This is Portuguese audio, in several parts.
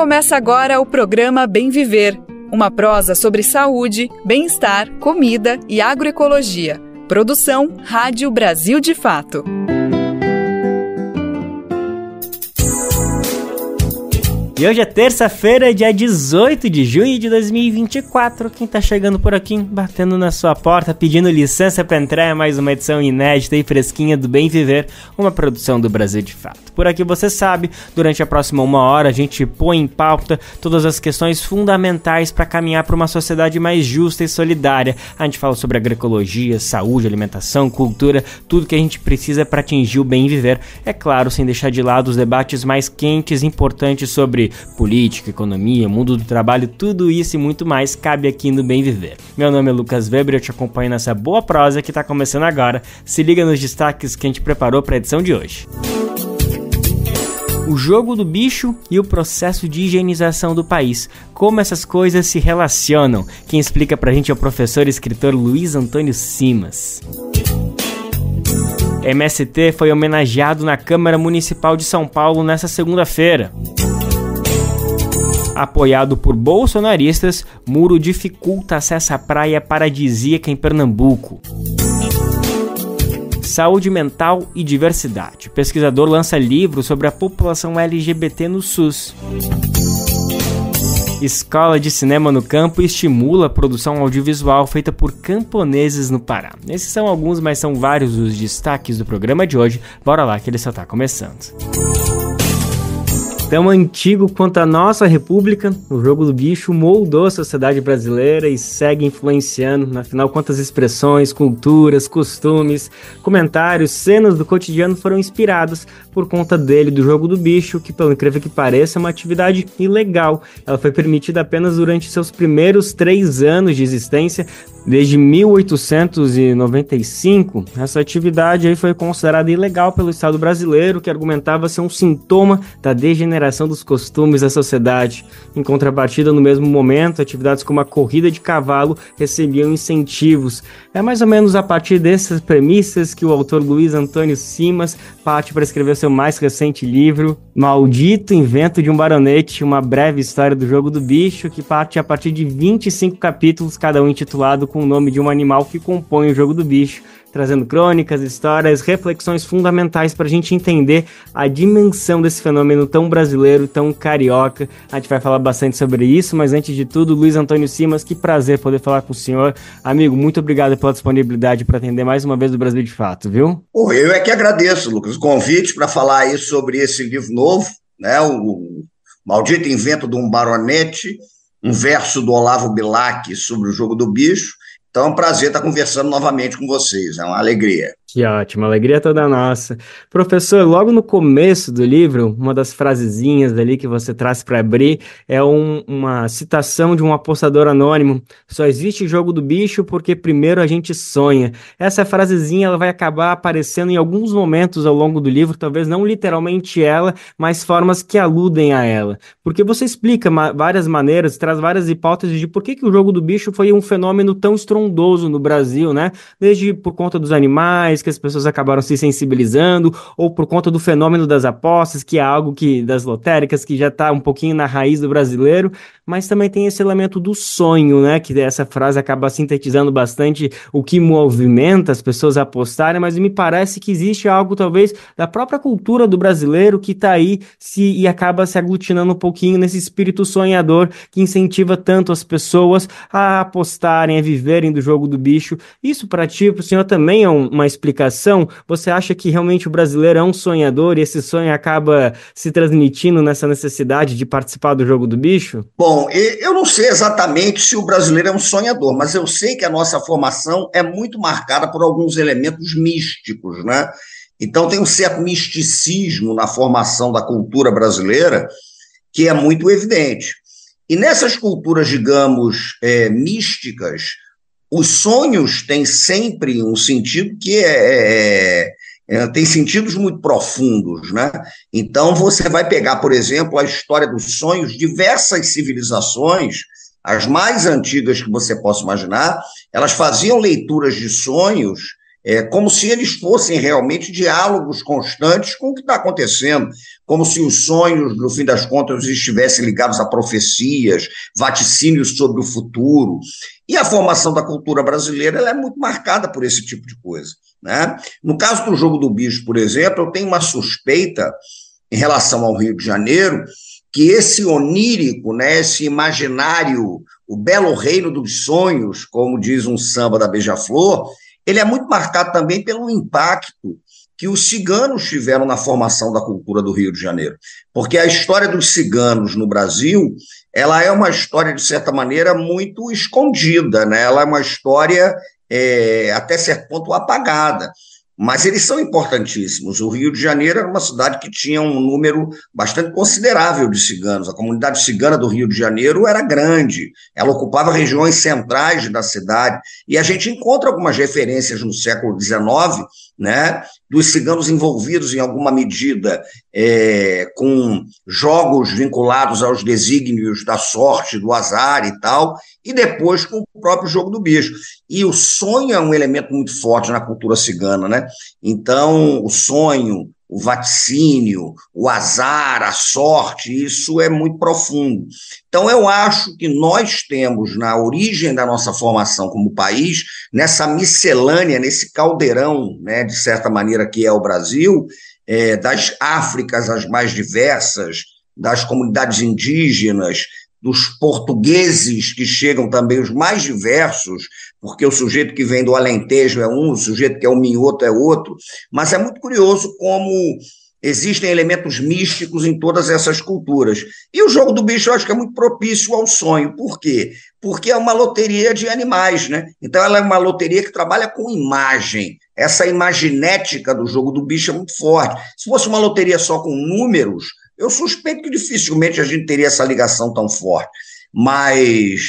Começa agora o programa Bem Viver, uma prosa sobre saúde, bem-estar, comida e agroecologia. Produção Rádio Brasil de Fato. E hoje é terça-feira, dia 18 de junho de 2024. Quem tá chegando por aqui, batendo na sua porta, pedindo licença para entrar em mais uma edição inédita e fresquinha do Bem Viver, uma produção do Brasil de Fato. Por aqui você sabe, durante a próxima 1 hora a gente põe em pauta todas as questões fundamentais para caminhar para uma sociedade mais justa e solidária. A gente fala sobre agroecologia, saúde, alimentação, cultura, tudo que a gente precisa para atingir o bem viver. É claro, sem deixar de lado os debates mais quentes e importantes sobre política, economia, mundo do trabalho, tudo isso e muito mais cabe aqui no Bem Viver. Meu nome é Lucas Weber e eu te acompanho nessa boa prosa que está começando agora. Se liga nos destaques que a gente preparou para a edição de hoje. O jogo do bicho e o processo de higienização do país. Como essas coisas se relacionam? Quem explica pra gente é o professor e escritor Luiz Antônio Simas. MST foi homenageado na Câmara Municipal de São Paulo nesta segunda-feira. Apoiado por bolsonaristas, muro dificulta acesso à praia paradisíaca em Pernambuco. Saúde mental e diversidade. O pesquisador lança livro sobre a população LGBT no SUS. Escola de cinema no campo estimula a produção audiovisual feita por camponeses no Pará. Esses são alguns, mas são vários os destaques do programa de hoje. Bora lá que ele só está começando. Tão antigo quanto a nossa república, o jogo do bicho moldou a sociedade brasileira e segue influenciando. Afinal, quantas expressões, culturas, costumes, comentários, cenas do cotidiano foram inspirados por conta dele, do jogo do bicho, que, pelo incrível que pareça, é uma atividade ilegal. Ela foi permitida apenas durante seus primeiros 3 anos de existência. Desde 1895, essa atividade aí foi considerada ilegal pelo Estado brasileiro, que argumentava ser um sintoma da degeneração dos costumes da sociedade. Em contrapartida, no mesmo momento, atividades como a corrida de cavalo recebiam incentivos. É mais ou menos a partir dessas premissas que o autor Luiz Antônio Simas parte para escrever seu mais recente livro, Maldito Invento de um Baronete, uma breve história do jogo do bicho, que parte a partir de 25 capítulos, cada um intitulado com o nome de um animal que compõe o jogo do bicho, trazendo crônicas, histórias, reflexões fundamentais para a gente entender a dimensão desse fenômeno tão brasileiro, tão carioca. A gente vai falar bastante sobre isso, mas antes de tudo, Luiz Antônio Simas, que prazer poder falar com o senhor. Amigo, muito obrigado pela disponibilidade para atender mais uma vez o Brasil de Fato, viu? Eu é que agradeço, Lucas, o convite para falar aí sobre esse livro novo, né, o Maldito Invento de um Baronete, um verso do Olavo Bilac sobre o jogo do bicho. Então é um prazer estar conversando novamente com vocês, é uma alegria. Que ótimo, a alegria é toda nossa. Professor, logo no começo do livro, uma das frasezinhas ali que você traz para abrir é uma citação de um apostador anônimo. Só existe jogo do bicho porque primeiro a gente sonha. Essa frasezinha ela vai acabar aparecendo em alguns momentos ao longo do livro, talvez não literalmente ela, mas formas que aludem a ela. Porque você explica várias maneiras, traz várias hipóteses de por que o jogo do bicho foi um fenômeno tão estrondoso no Brasil, né? Desde por conta dos animais, que as pessoas acabaram se sensibilizando, ou por conta do fenômeno das apostas, que é algo das lotéricas, que já está um pouquinho na raiz do brasileiro, mas também tem esse elemento do sonho, né, que essa frase acaba sintetizando bastante o que movimenta as pessoas a apostarem, mas me parece que existe algo, talvez, da própria cultura do brasileiro que está aí e acaba se aglutinando um pouquinho nesse espírito sonhador que incentiva tanto as pessoas a apostarem, a viverem do jogo do bicho. Isso para ti, para o senhor também é uma explicação? Você acha que realmente o brasileiro é um sonhador e esse sonho acaba se transmitindo nessa necessidade de participar do jogo do bicho? Bom, eu não sei exatamente se o brasileiro é um sonhador, mas eu sei que a nossa formação é muito marcada por alguns elementos místicos, né? Então tem um certo misticismo na formação da cultura brasileira que é muito evidente. E nessas culturas, digamos, místicas, os sonhos têm sempre um sentido que tem sentidos muito profundos, né? Então, você vai pegar, por exemplo, a história dos sonhos, diversas civilizações, as mais antigas que você possa imaginar, elas faziam leituras de sonhos como se eles fossem realmente diálogos constantes com o que está acontecendo, como se os sonhos, no fim das contas, estivessem ligados a profecias, vaticínios sobre o futuro. E a formação da cultura brasileira ela é muito marcada por esse tipo de coisa, né? No caso do Jogo do Bicho, por exemplo, eu tenho uma suspeita em relação ao Rio de Janeiro, que esse onírico, né, esse imaginário, o belo reino dos sonhos, como diz um samba da Beija-Flor, ele é muito marcado também pelo impacto que os ciganos tiveram na formação da cultura do Rio de Janeiro. Porque a história dos ciganos no Brasil, ela é uma história, de certa maneira, muito escondida, né? Ela é uma história, até certo ponto, apagada. Mas eles são importantíssimos. O Rio de Janeiro era uma cidade que tinha um número bastante considerável de ciganos. A comunidade cigana do Rio de Janeiro era grande, ela ocupava regiões centrais da cidade, e a gente encontra algumas referências no século XIX, né, dos ciganos envolvidos em alguma medida com jogos vinculados aos desígnios da sorte, do azar e tal, e depois com o próprio Jogo do Bicho. E o sonho é um elemento muito forte na cultura cigana, né? Então, o sonho, o vaticínio, o azar, a sorte, isso é muito profundo. Então, eu acho que nós temos, na origem da nossa formação como país, nessa miscelânea, nesse caldeirão, né, de certa maneira, que é o Brasil, das Áfricas as mais diversas, das comunidades indígenas, dos portugueses que chegam também os mais diversos, porque o sujeito que vem do Alentejo é um, o sujeito que é o minhoto é outro, mas é muito curioso como existem elementos místicos em todas essas culturas. E o Jogo do Bicho eu acho que é muito propício ao sonho. Por quê? Porque é uma loteria de animais, né? Então ela é uma loteria que trabalha com imagem. Essa imaginética do Jogo do Bicho é muito forte. Se fosse uma loteria só com números, eu suspeito que dificilmente a gente teria essa ligação tão forte, mas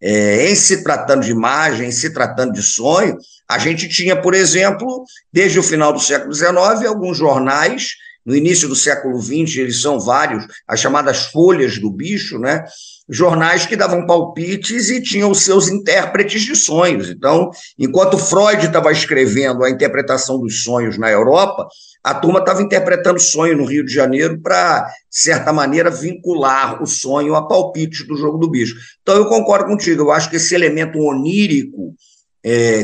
em se tratando de imagem, em se tratando de sonho, a gente tinha, por exemplo, desde o final do século XIX, alguns jornais, no início do século XX, eles são vários, as chamadas folhas do bicho, né? Jornais que davam palpites e tinham os seus intérpretes de sonhos. Então, enquanto Freud estava escrevendo a interpretação dos sonhos na Europa, a turma estava interpretando sonho no Rio de Janeiro para, de certa maneira, vincular o sonho a palpites do Jogo do Bicho. Então, eu concordo contigo, eu acho que esse elemento onírico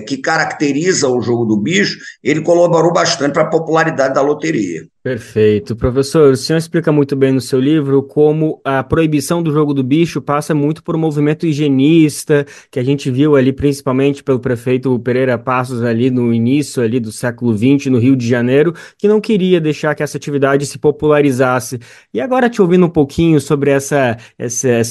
que caracteriza o Jogo do Bicho, ele colaborou bastante para a popularidade da loteria. Perfeito. Professor, o senhor explica muito bem no seu livro como a proibição do Jogo do Bicho passa muito por um movimento higienista, que a gente viu ali principalmente pelo prefeito Pereira Passos ali no início ali do século XX no Rio de Janeiro, que não queria deixar que essa atividade se popularizasse. E agora te ouvindo um pouquinho sobre essa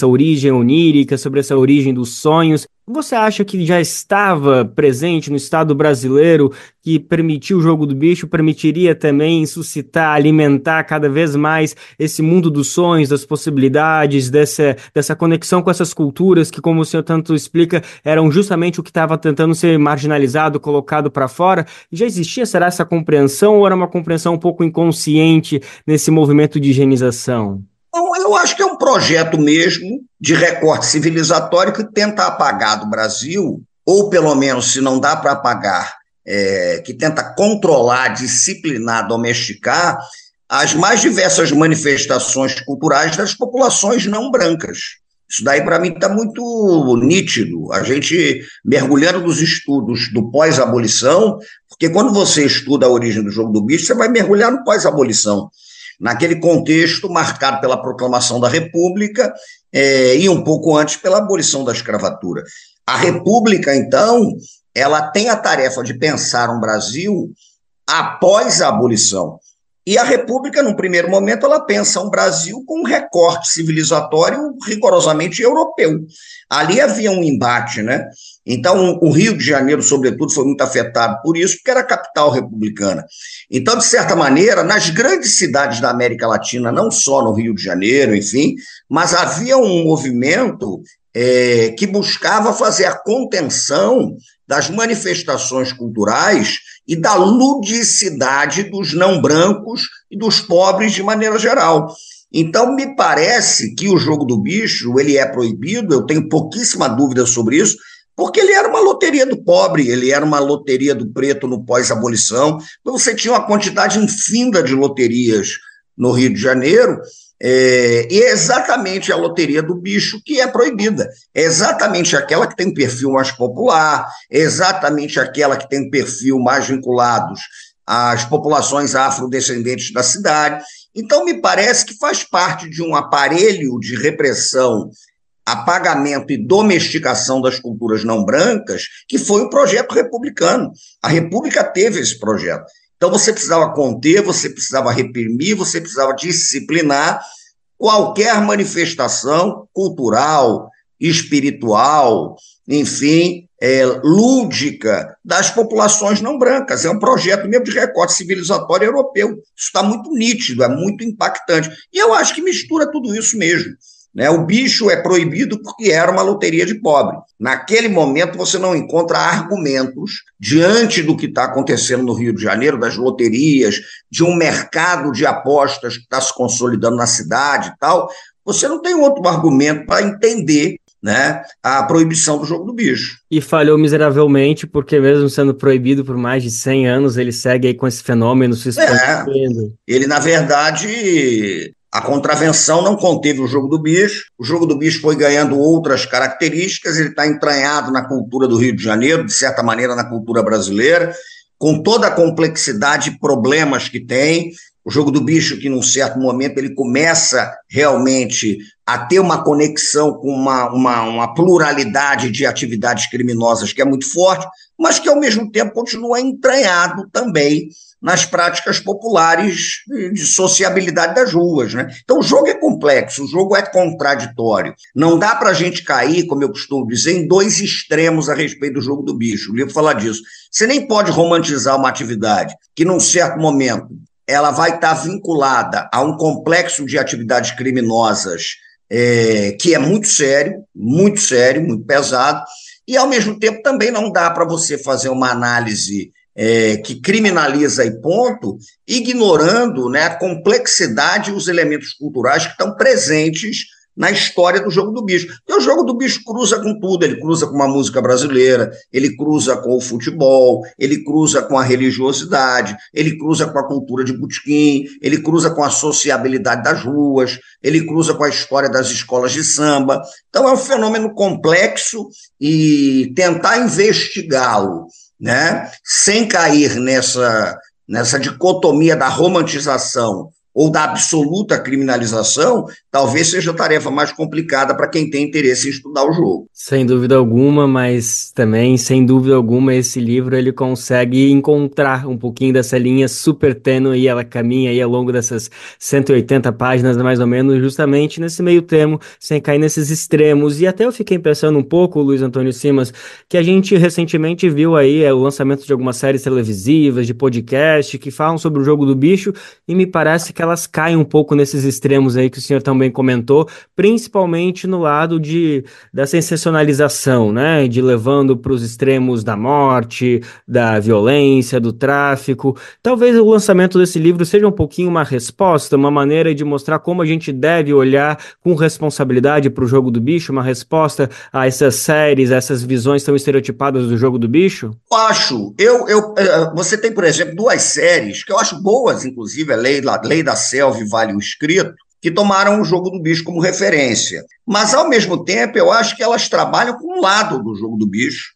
origem onírica, sobre essa origem dos sonhos, você acha que já estava presente no Estado brasileiro que permitir o Jogo do Bicho, permitiria também suscitar, alimentar cada vez mais esse mundo dos sonhos, das possibilidades, dessa conexão com essas culturas que, como o senhor tanto explica, eram justamente o que estava tentando ser marginalizado, colocado para fora? Já existia, será, essa compreensão ou era uma compreensão um pouco inconsciente nesse movimento de higienização? Bom, eu acho que é um projeto mesmo de recorte civilizatório que tenta apagar do Brasil, ou pelo menos, se não dá para apagar, que tenta controlar, disciplinar, domesticar as mais diversas manifestações culturais das populações não brancas. Isso daí, para mim, está muito nítido. A gente mergulhando nos estudos do pós-abolição, porque quando você estuda a origem do Jogo do Bicho, você vai mergulhar no pós-abolição, naquele contexto marcado pela proclamação da República e um pouco antes pela abolição da escravatura. A República, então, ela tem a tarefa de pensar um Brasil após a abolição. E a República, num primeiro momento, ela pensa um Brasil com um recorte civilizatório rigorosamente europeu. Ali havia um embate, né? Então, o Rio de Janeiro, sobretudo, foi muito afetado por isso, porque era a capital republicana. Então, de certa maneira, nas grandes cidades da América Latina, não só no Rio de Janeiro, enfim, mas havia um movimento que buscava fazer a contenção das manifestações culturais e da ludicidade dos não brancos e dos pobres de maneira geral. Então, me parece que o Jogo do Bicho ele é proibido, eu tenho pouquíssima dúvida sobre isso, Porque ele era uma loteria do pobre, ele era uma loteria do preto no pós-abolição. Então, você tinha uma quantidade infinda de loterias no Rio de Janeiro, e é exatamente a loteria do bicho que é proibida. É exatamente aquela que tem um perfil mais popular, é exatamente aquela que tem um perfil mais vinculados às populações afrodescendentes da cidade. Então, me parece que faz parte de um aparelho de repressão, apagamento e domesticação das culturas não brancas, que foi o projeto republicano. A República teve esse projeto. Então, você precisava conter, você precisava reprimir, você precisava disciplinar qualquer manifestação cultural, espiritual, enfim, lúdica das populações não brancas. É um projeto mesmo de recorte civilizatório europeu. Isso está muito nítido, é muito impactante. E eu acho que mistura tudo isso mesmo. Né? O bicho é proibido porque era uma loteria de pobre. Naquele momento, você não encontra argumentos diante do que está acontecendo no Rio de Janeiro, das loterias, de um mercado de apostas que está se consolidando na cidade e tal. Você não tem outro argumento para entender, né, a proibição do jogo do bicho. E falhou miseravelmente, porque mesmo sendo proibido por mais de 100 anos, ele segue aí com esse fenômeno se expandindo. Ele, na verdade... A contravenção não conteve o jogo do bicho foi ganhando outras características, ele está entranhado na cultura do Rio de Janeiro, de certa maneira na cultura brasileira, com toda a complexidade e problemas que tem. O jogo do bicho, que num certo momento ele começa realmente a ter uma conexão com uma pluralidade de atividades criminosas que é muito forte, mas que ao mesmo tempo continua entranhado também nas práticas populares de sociabilidade das ruas, né? Então o jogo é complexo, o jogo é contraditório. Não dá para a gente cair, como eu costumo dizer, em dois extremos a respeito do jogo do bicho. O livro fala disso. Você nem pode romantizar uma atividade que, num certo momento, ela vai estar vinculada a um complexo de atividades criminosas que é muito sério, muito pesado, e, ao mesmo tempo, também não dá para você fazer uma análise que criminaliza e ponto, ignorando, né, a complexidade e os elementos culturais que estão presentes na história do jogo do bicho. Porque o jogo do bicho cruza com tudo, ele cruza com uma música brasileira, ele cruza com o futebol, ele cruza com a religiosidade, ele cruza com a cultura de botequim, ele cruza com a sociabilidade das ruas, ele cruza com a história das escolas de samba. Então é um fenômeno complexo e tentar investigá-lo, né, sem cair nessa dicotomia da romantização ou da absoluta criminalização, talvez seja a tarefa mais complicada para quem tem interesse em estudar o jogo. Sem dúvida alguma, mas também, sem dúvida alguma, esse livro ele consegue encontrar um pouquinho dessa linha super tênue e ela caminha aí ao longo dessas 180 páginas, mais ou menos, justamente nesse meio termo, sem cair nesses extremos. E até eu fiquei pensando um pouco, Luiz Antônio Simas, que a gente recentemente viu aí o lançamento de algumas séries televisivas, de podcast, que falam sobre o jogo do bicho, e me parece que elas caem um pouco nesses extremos aí que o senhor também comentou, principalmente no lado da sensacionalização, né, de levando para os extremos da morte, da violência, do tráfico. Talvez o lançamento desse livro seja um pouquinho uma resposta, uma maneira de mostrar como a gente deve olhar com responsabilidade para o jogo do bicho, uma resposta a essas séries, a essas visões tão estereotipadas do jogo do bicho? Acho. Você tem, por exemplo, duas séries que eu acho boas, inclusive, a Lei da Selva e Vale o Escrito, que tomaram o jogo do bicho como referência. Mas, ao mesmo tempo, eu acho que elas trabalham com um lado do jogo do bicho,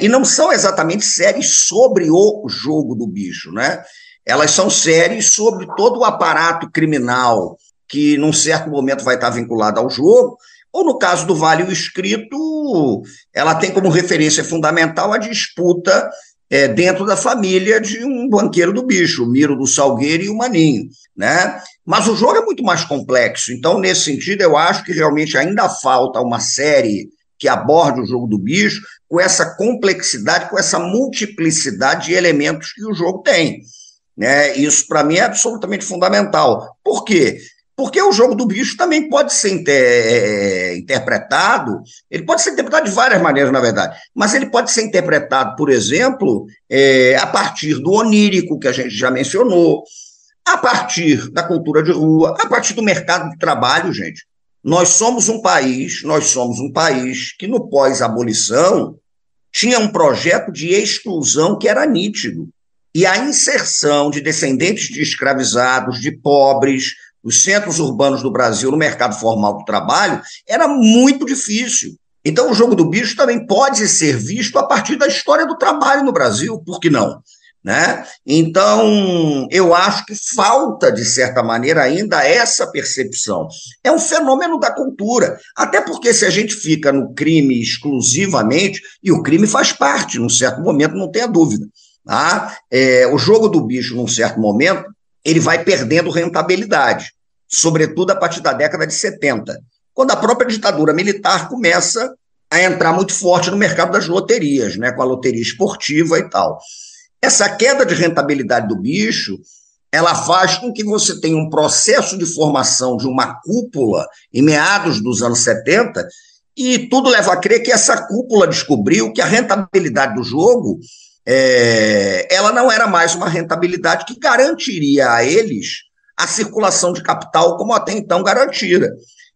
e não são exatamente séries sobre o jogo do bicho, né? Elas são séries sobre todo o aparato criminal que, num certo momento, vai estar vinculado ao jogo, ou, no caso do Vale o Escrito, ela tem como referência fundamental a disputa dentro da família de um banqueiro do bicho, o Miro do Salgueiro e o Maninho, né? Mas o jogo é muito mais complexo, então, nesse sentido, eu acho que realmente ainda falta uma série que aborde o jogo do bicho com essa complexidade, com essa multiplicidade de elementos que o jogo tem, né? Isso, para mim, é absolutamente fundamental. Por quê? Porque o jogo do bicho também pode ser interpretado, ele pode ser interpretado de várias maneiras, na verdade, mas ele pode ser interpretado, por exemplo, a partir do onírico, que a gente já mencionou, a partir da cultura de rua, a partir do mercado de trabalho, gente. Nós somos um país que no pós-abolição, tinha um projeto de exclusão que era nítido. E a inserção de descendentes de escravizados, de pobres, dos centros urbanos do Brasil no mercado formal do trabalho era muito difícil. Então, o Jogo do Bicho também pode ser visto a partir da história do trabalho no Brasil, por que não? Né? Então, eu acho que falta, de certa maneira, ainda essa percepção. É um fenômeno da cultura, até porque se a gente fica no crime exclusivamente, e o crime faz parte, num certo momento, não tenha dúvida. Tá? O Jogo do Bicho, num certo momento, ele vai perdendo rentabilidade, sobretudo a partir da década de 70, quando a própria ditadura militar começa a entrar muito forte no mercado das loterias, né, com a loteria esportiva e tal. Essa queda de rentabilidade do bicho, ela faz com que você tenha um processo de formação de uma cúpula em meados dos anos 70, e tudo leva a crer que essa cúpula descobriu que a rentabilidade do jogo ela não era mais uma rentabilidade que garantiria a eles a circulação de capital como até então garantira.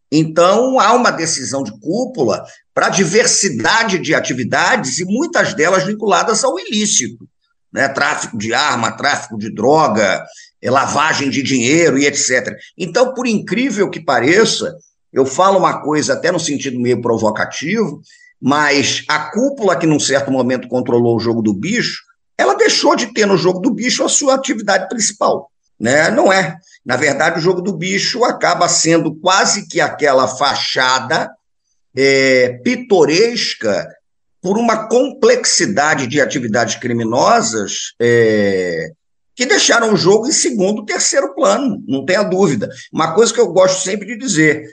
Então, há uma decisão de cúpula para diversidade de atividades e muitas delas vinculadas ao ilícito, né? Tráfico de arma, tráfico de droga, lavagem de dinheiro e etc. Então, por incrível que pareça, eu falo uma coisa até no sentido meio provocativo, mas a cúpula que num certo momento controlou o Jogo do Bicho, ela deixou de ter no Jogo do Bicho a sua atividade principal, né? Não é. Na verdade, o Jogo do Bicho acaba sendo quase que aquela fachada pitoresca por uma complexidade de atividades criminosas que deixaram o jogo em segundo, terceiro plano, não tenha dúvida. Uma coisa que eu gosto sempre de dizer,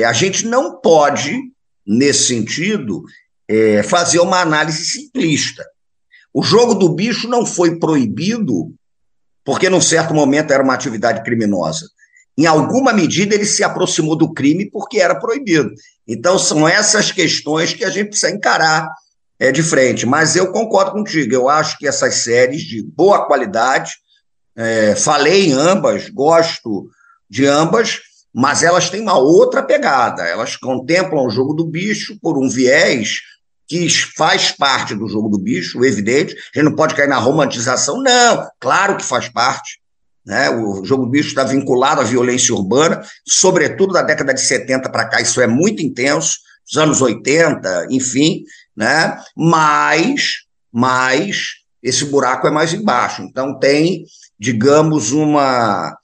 a gente não pode, nesse sentido, fazer uma análise simplista. O Jogo do Bicho não foi proibido porque, num certo momento, era uma atividade criminosa. Em alguma medida, ele se aproximou do crime porque era proibido. Então, são essas questões que a gente precisa encarar de frente. Mas eu concordo contigo, eu acho que essas séries de boa qualidade, falei em ambas, gosto de ambas, mas elas têm uma outra pegada. Elas contemplam o Jogo do Bicho por um viés que faz parte do Jogo do Bicho, evidente. A gente não pode cair na romantização, não, claro que faz parte, né? O Jogo do Bicho está vinculado à violência urbana, sobretudo da década de 70 para cá, isso é muito intenso, dos anos 80, enfim, né? Mas esse buraco é mais embaixo, então tem, digamos, uma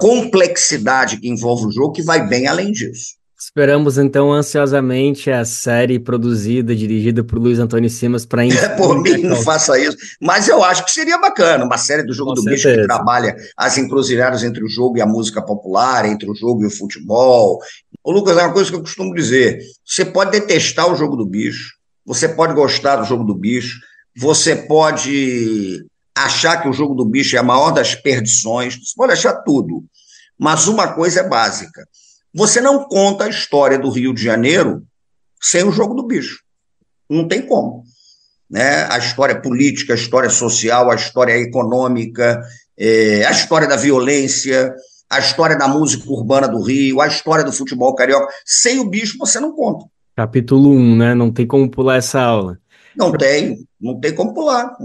complexidade que envolve o jogo que vai bem além disso. Esperamos, então, ansiosamente a série produzida, dirigida por Luiz Antônio Simas para... Por mim, não faça isso. Mas eu acho que seria bacana, uma série do Jogo do Bicho que trabalha as encruzilhadas entre o jogo e a música popular, entre o jogo e o futebol. Ô, Lucas, é uma coisa que eu costumo dizer, você pode detestar o Jogo do Bicho, você pode gostar do Jogo do Bicho, você pode achar que o Jogo do Bicho é a maior das perdições, você pode achar tudo, mas uma coisa é básica. Você não conta a história do Rio de Janeiro sem o Jogo do Bicho. Não tem como, né? A história política, a história social, a história econômica, a história da violência, a história da música urbana do Rio, a história do futebol carioca. Sem o bicho você não conta. Capítulo 1, né? Não tem como pular essa aula. Não tem como pular,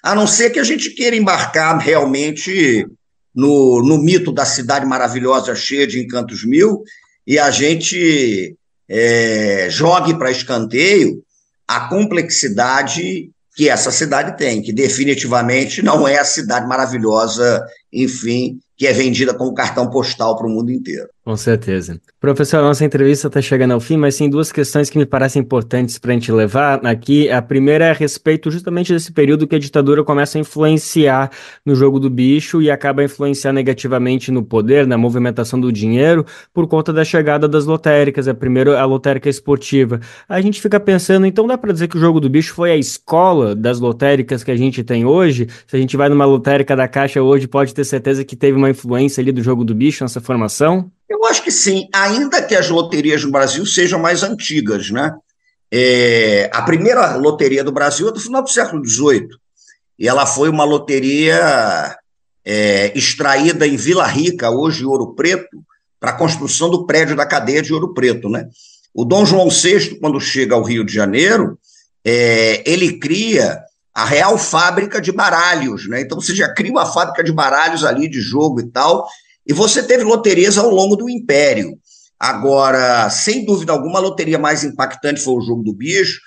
A não ser que a gente queira embarcar realmente no mito da cidade maravilhosa cheia de encantos mil, e a gente jogue para escanteio a complexidade que essa cidade tem, que definitivamente não é a cidade maravilhosa, enfim, que é vendida como cartão postal para o mundo inteiro. Com certeza. Professor, a nossa entrevista está chegando ao fim, mas tem duas questões que me parecem importantes para a gente levar aqui. A primeira é a respeito justamente desse período que a ditadura começa a influenciar no Jogo do Bicho e acaba a influenciar negativamente no poder, na movimentação do dinheiro, por conta da chegada das lotéricas, primeiro a lotérica esportiva. A gente fica pensando, então dá para dizer que o Jogo do Bicho foi a escola das lotéricas que a gente tem hoje? Se a gente vai numa lotérica da Caixa hoje, pode ter certeza que teve uma influência ali do Jogo do Bicho nessa formação? Eu acho que sim, ainda que as loterias no Brasil sejam mais antigas, né? A primeira loteria do Brasil é do final do século XVIII, e ela foi uma loteria extraída em Vila Rica, hoje Ouro Preto, para a construção do prédio da cadeia de Ouro Preto, né? O Dom João VI, quando chega ao Rio de Janeiro, ele cria a real fábrica de baralhos, né? Então você já cria uma fábrica de baralhos ali, de jogo e tal, e você teve loterias ao longo do Império. Agora, sem dúvida alguma, a loteria mais impactante foi o Jogo do Bicho,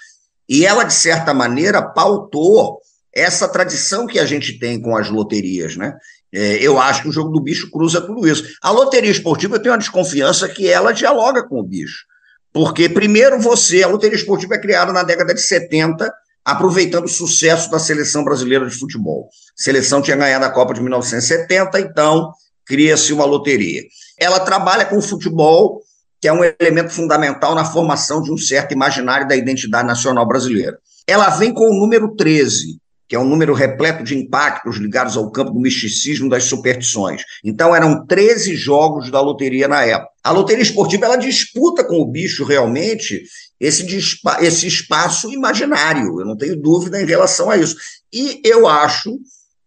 e ela, de certa maneira, pautou essa tradição que a gente tem com as loterias, né? Eu acho que o Jogo do Bicho cruza tudo isso. A loteria esportiva, eu tenho uma desconfiança que ela dialoga com o bicho, porque, primeiro, a loteria esportiva é criada na década de 70, aproveitando o sucesso da seleção brasileira de futebol. A seleção tinha ganhado a Copa de 1970, então cria-se uma loteria. Ela trabalha com o futebol, que é um elemento fundamental na formação de um certo imaginário da identidade nacional brasileira. Ela vem com o número 13, que é um número repleto de impactos ligados ao campo do misticismo, das superstições. Então, eram 13 jogos da loteria na época. A loteria esportiva, ela disputa com o bicho, realmente, esse espaço imaginário, eu não tenho dúvida em relação a isso. E eu acho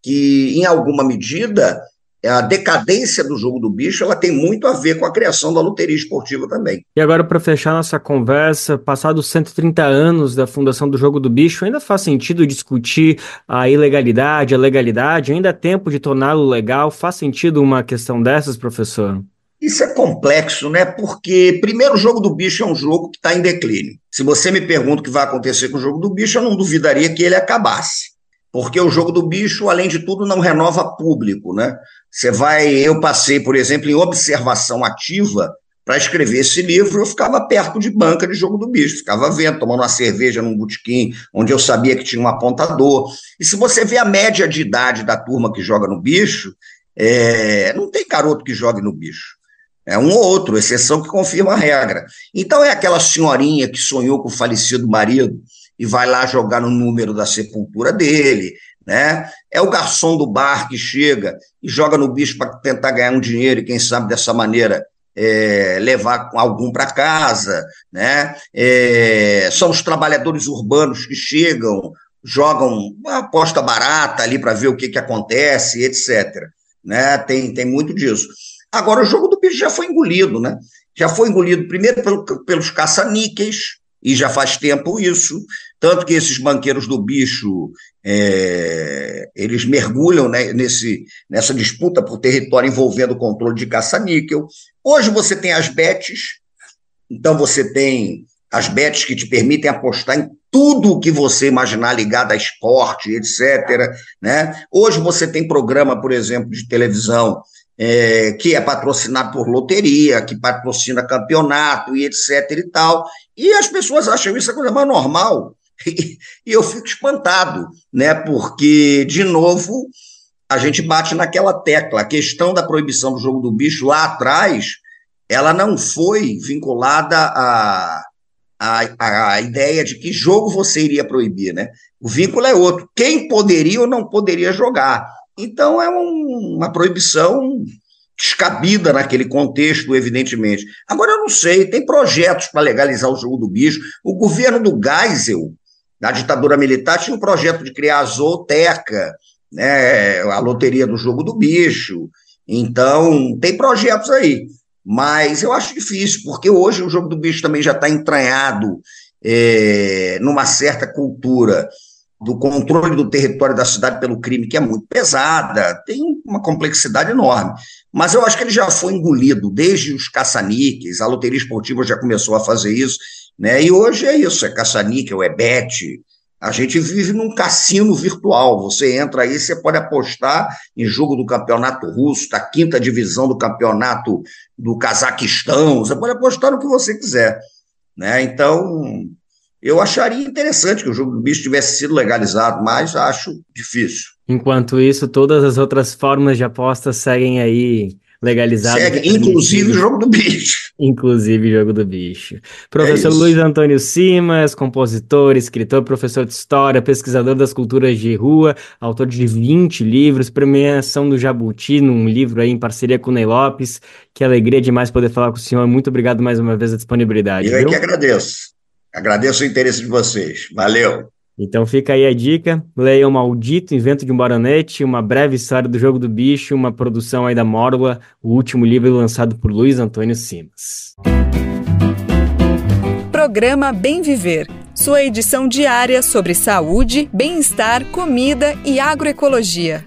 que, em alguma medida, a decadência do Jogo do Bicho, ela tem muito a ver com a criação da loteria esportiva também. E agora, para fechar nossa conversa, passados 130 anos da fundação do Jogo do Bicho, ainda faz sentido discutir a ilegalidade, a legalidade? Ainda há tempo de torná-lo legal? Faz sentido uma questão dessas, professor? Isso é complexo, né? Porque, primeiro, o Jogo do Bicho é um jogo que está em declínio. Se você me pergunta o que vai acontecer com o Jogo do Bicho, eu não duvidaria que ele acabasse. Porque o Jogo do Bicho, além de tudo, não renova público, né? Eu passei, por exemplo, em observação ativa para escrever esse livro, eu ficava perto de banca de Jogo do Bicho, ficava vendo, tomando uma cerveja num botequim, onde eu sabia que tinha um apontador. E se você vê a média de idade da turma que joga no Bicho, não tem garoto que jogue no Bicho. É um ou outro, exceção que confirma a regra. Então é aquela senhorinha que sonhou com o falecido marido e vai lá jogar no número da sepultura dele, né? É o garçom do bar que chega e joga no Bicho para tentar ganhar um dinheiro e, quem sabe, dessa maneira levar algum para casa, né? São os trabalhadores urbanos que chegam, jogam uma aposta barata ali para ver o que acontece, etc. Né? Tem muito disso. Agora, o Jogo do Bicho já foi engolido, né? Já foi engolido primeiro pelos caça-níqueis, e já faz tempo isso, tanto que esses banqueiros do Bicho, eles mergulham, né, nessa disputa por território envolvendo o controle de caça-níquel. Hoje você tem as bets, então você tem as bets que te permitem apostar em tudo o que você imaginar ligado a esporte, etc. Né? Hoje você tem programa, por exemplo, de televisão, que é patrocinado por loteria, que patrocina campeonato e etc. e tal, e as pessoas acham isso a coisa mais normal, e eu fico espantado, né? Porque, de novo, a gente bate naquela tecla. A questão da proibição do Jogo do Bicho lá atrás, ela não foi vinculada à ideia de que jogo você iria proibir, né? O vínculo é outro, quem poderia ou não poderia jogar. Então é uma proibição descabida naquele contexto, evidentemente. Agora, eu não sei, tem projetos para legalizar o Jogo do Bicho. O governo do Geisel, da ditadura militar, tinha um projeto de criar a zooteca, né, a loteria do Jogo do Bicho. Então, tem projetos aí. Mas eu acho difícil, porque hoje o Jogo do Bicho também já está entranhado numa certa cultura do controle do território da cidade pelo crime, que é muito pesada, tem uma complexidade enorme. Mas eu acho que ele já foi engolido, desde os caça-níqueis, a loteria esportiva já começou a fazer isso, né? E hoje é isso, é caça-níquel, é bet. A gente vive num cassino virtual, você entra aí, você pode apostar em jogo do campeonato russo, da 5ª divisão do campeonato do Cazaquistão, você pode apostar no que você quiser, né? Então, eu acharia interessante que o Jogo do Bicho tivesse sido legalizado, mas acho difícil. Enquanto isso, todas as outras formas de aposta seguem aí legalizadas. Segue, inclusive o Jogo do Bicho. Inclusive o Jogo do Bicho. Professor Luiz Antônio Simas, compositor, escritor, professor de história, pesquisador das culturas de rua, autor de 20 livros, premiação do Jabuti, num livro aí em parceria com o Ney Lopes. Que alegria demais poder falar com o senhor. Muito obrigado mais uma vez a disponibilidade. Eu é que agradeço. Agradeço o interesse de vocês. Valeu. Então fica aí a dica, leiam Maldito Invento de um Baronete, uma breve história do Jogo do Bicho, uma produção aí da Mórgula, o último livro lançado por Luiz Antônio Simas. Programa Bem Viver, sua edição diária sobre saúde, bem-estar, comida e agroecologia.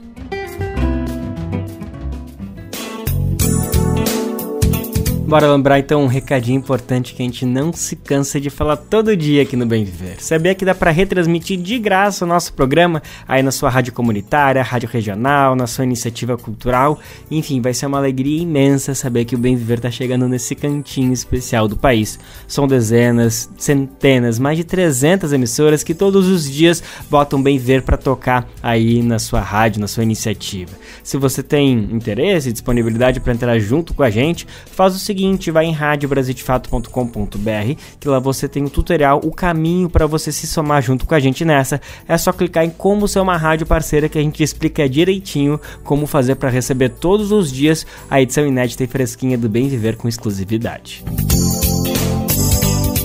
Bora lembrar então um recadinho importante que a gente não se cansa de falar todo dia aqui no Bem Viver. Sabia que dá para retransmitir de graça o nosso programa aí na sua rádio comunitária, rádio regional, na sua iniciativa cultural. Enfim, vai ser uma alegria imensa saber que o Bem Viver tá chegando nesse cantinho especial do país. São dezenas, centenas, mais de 300 emissoras que todos os dias botam Bem Viver para tocar aí na sua rádio, na sua iniciativa. Se você tem interesse e disponibilidade para entrar junto com a gente, faz o seguinte: vai em radiobrasildefato.com.br, que lá você tem o tutorial, o caminho para você se somar junto com a gente nessa. É só clicar em como ser uma rádio parceira que a gente explica direitinho como fazer para receber todos os dias a edição inédita e fresquinha do Bem Viver com exclusividade.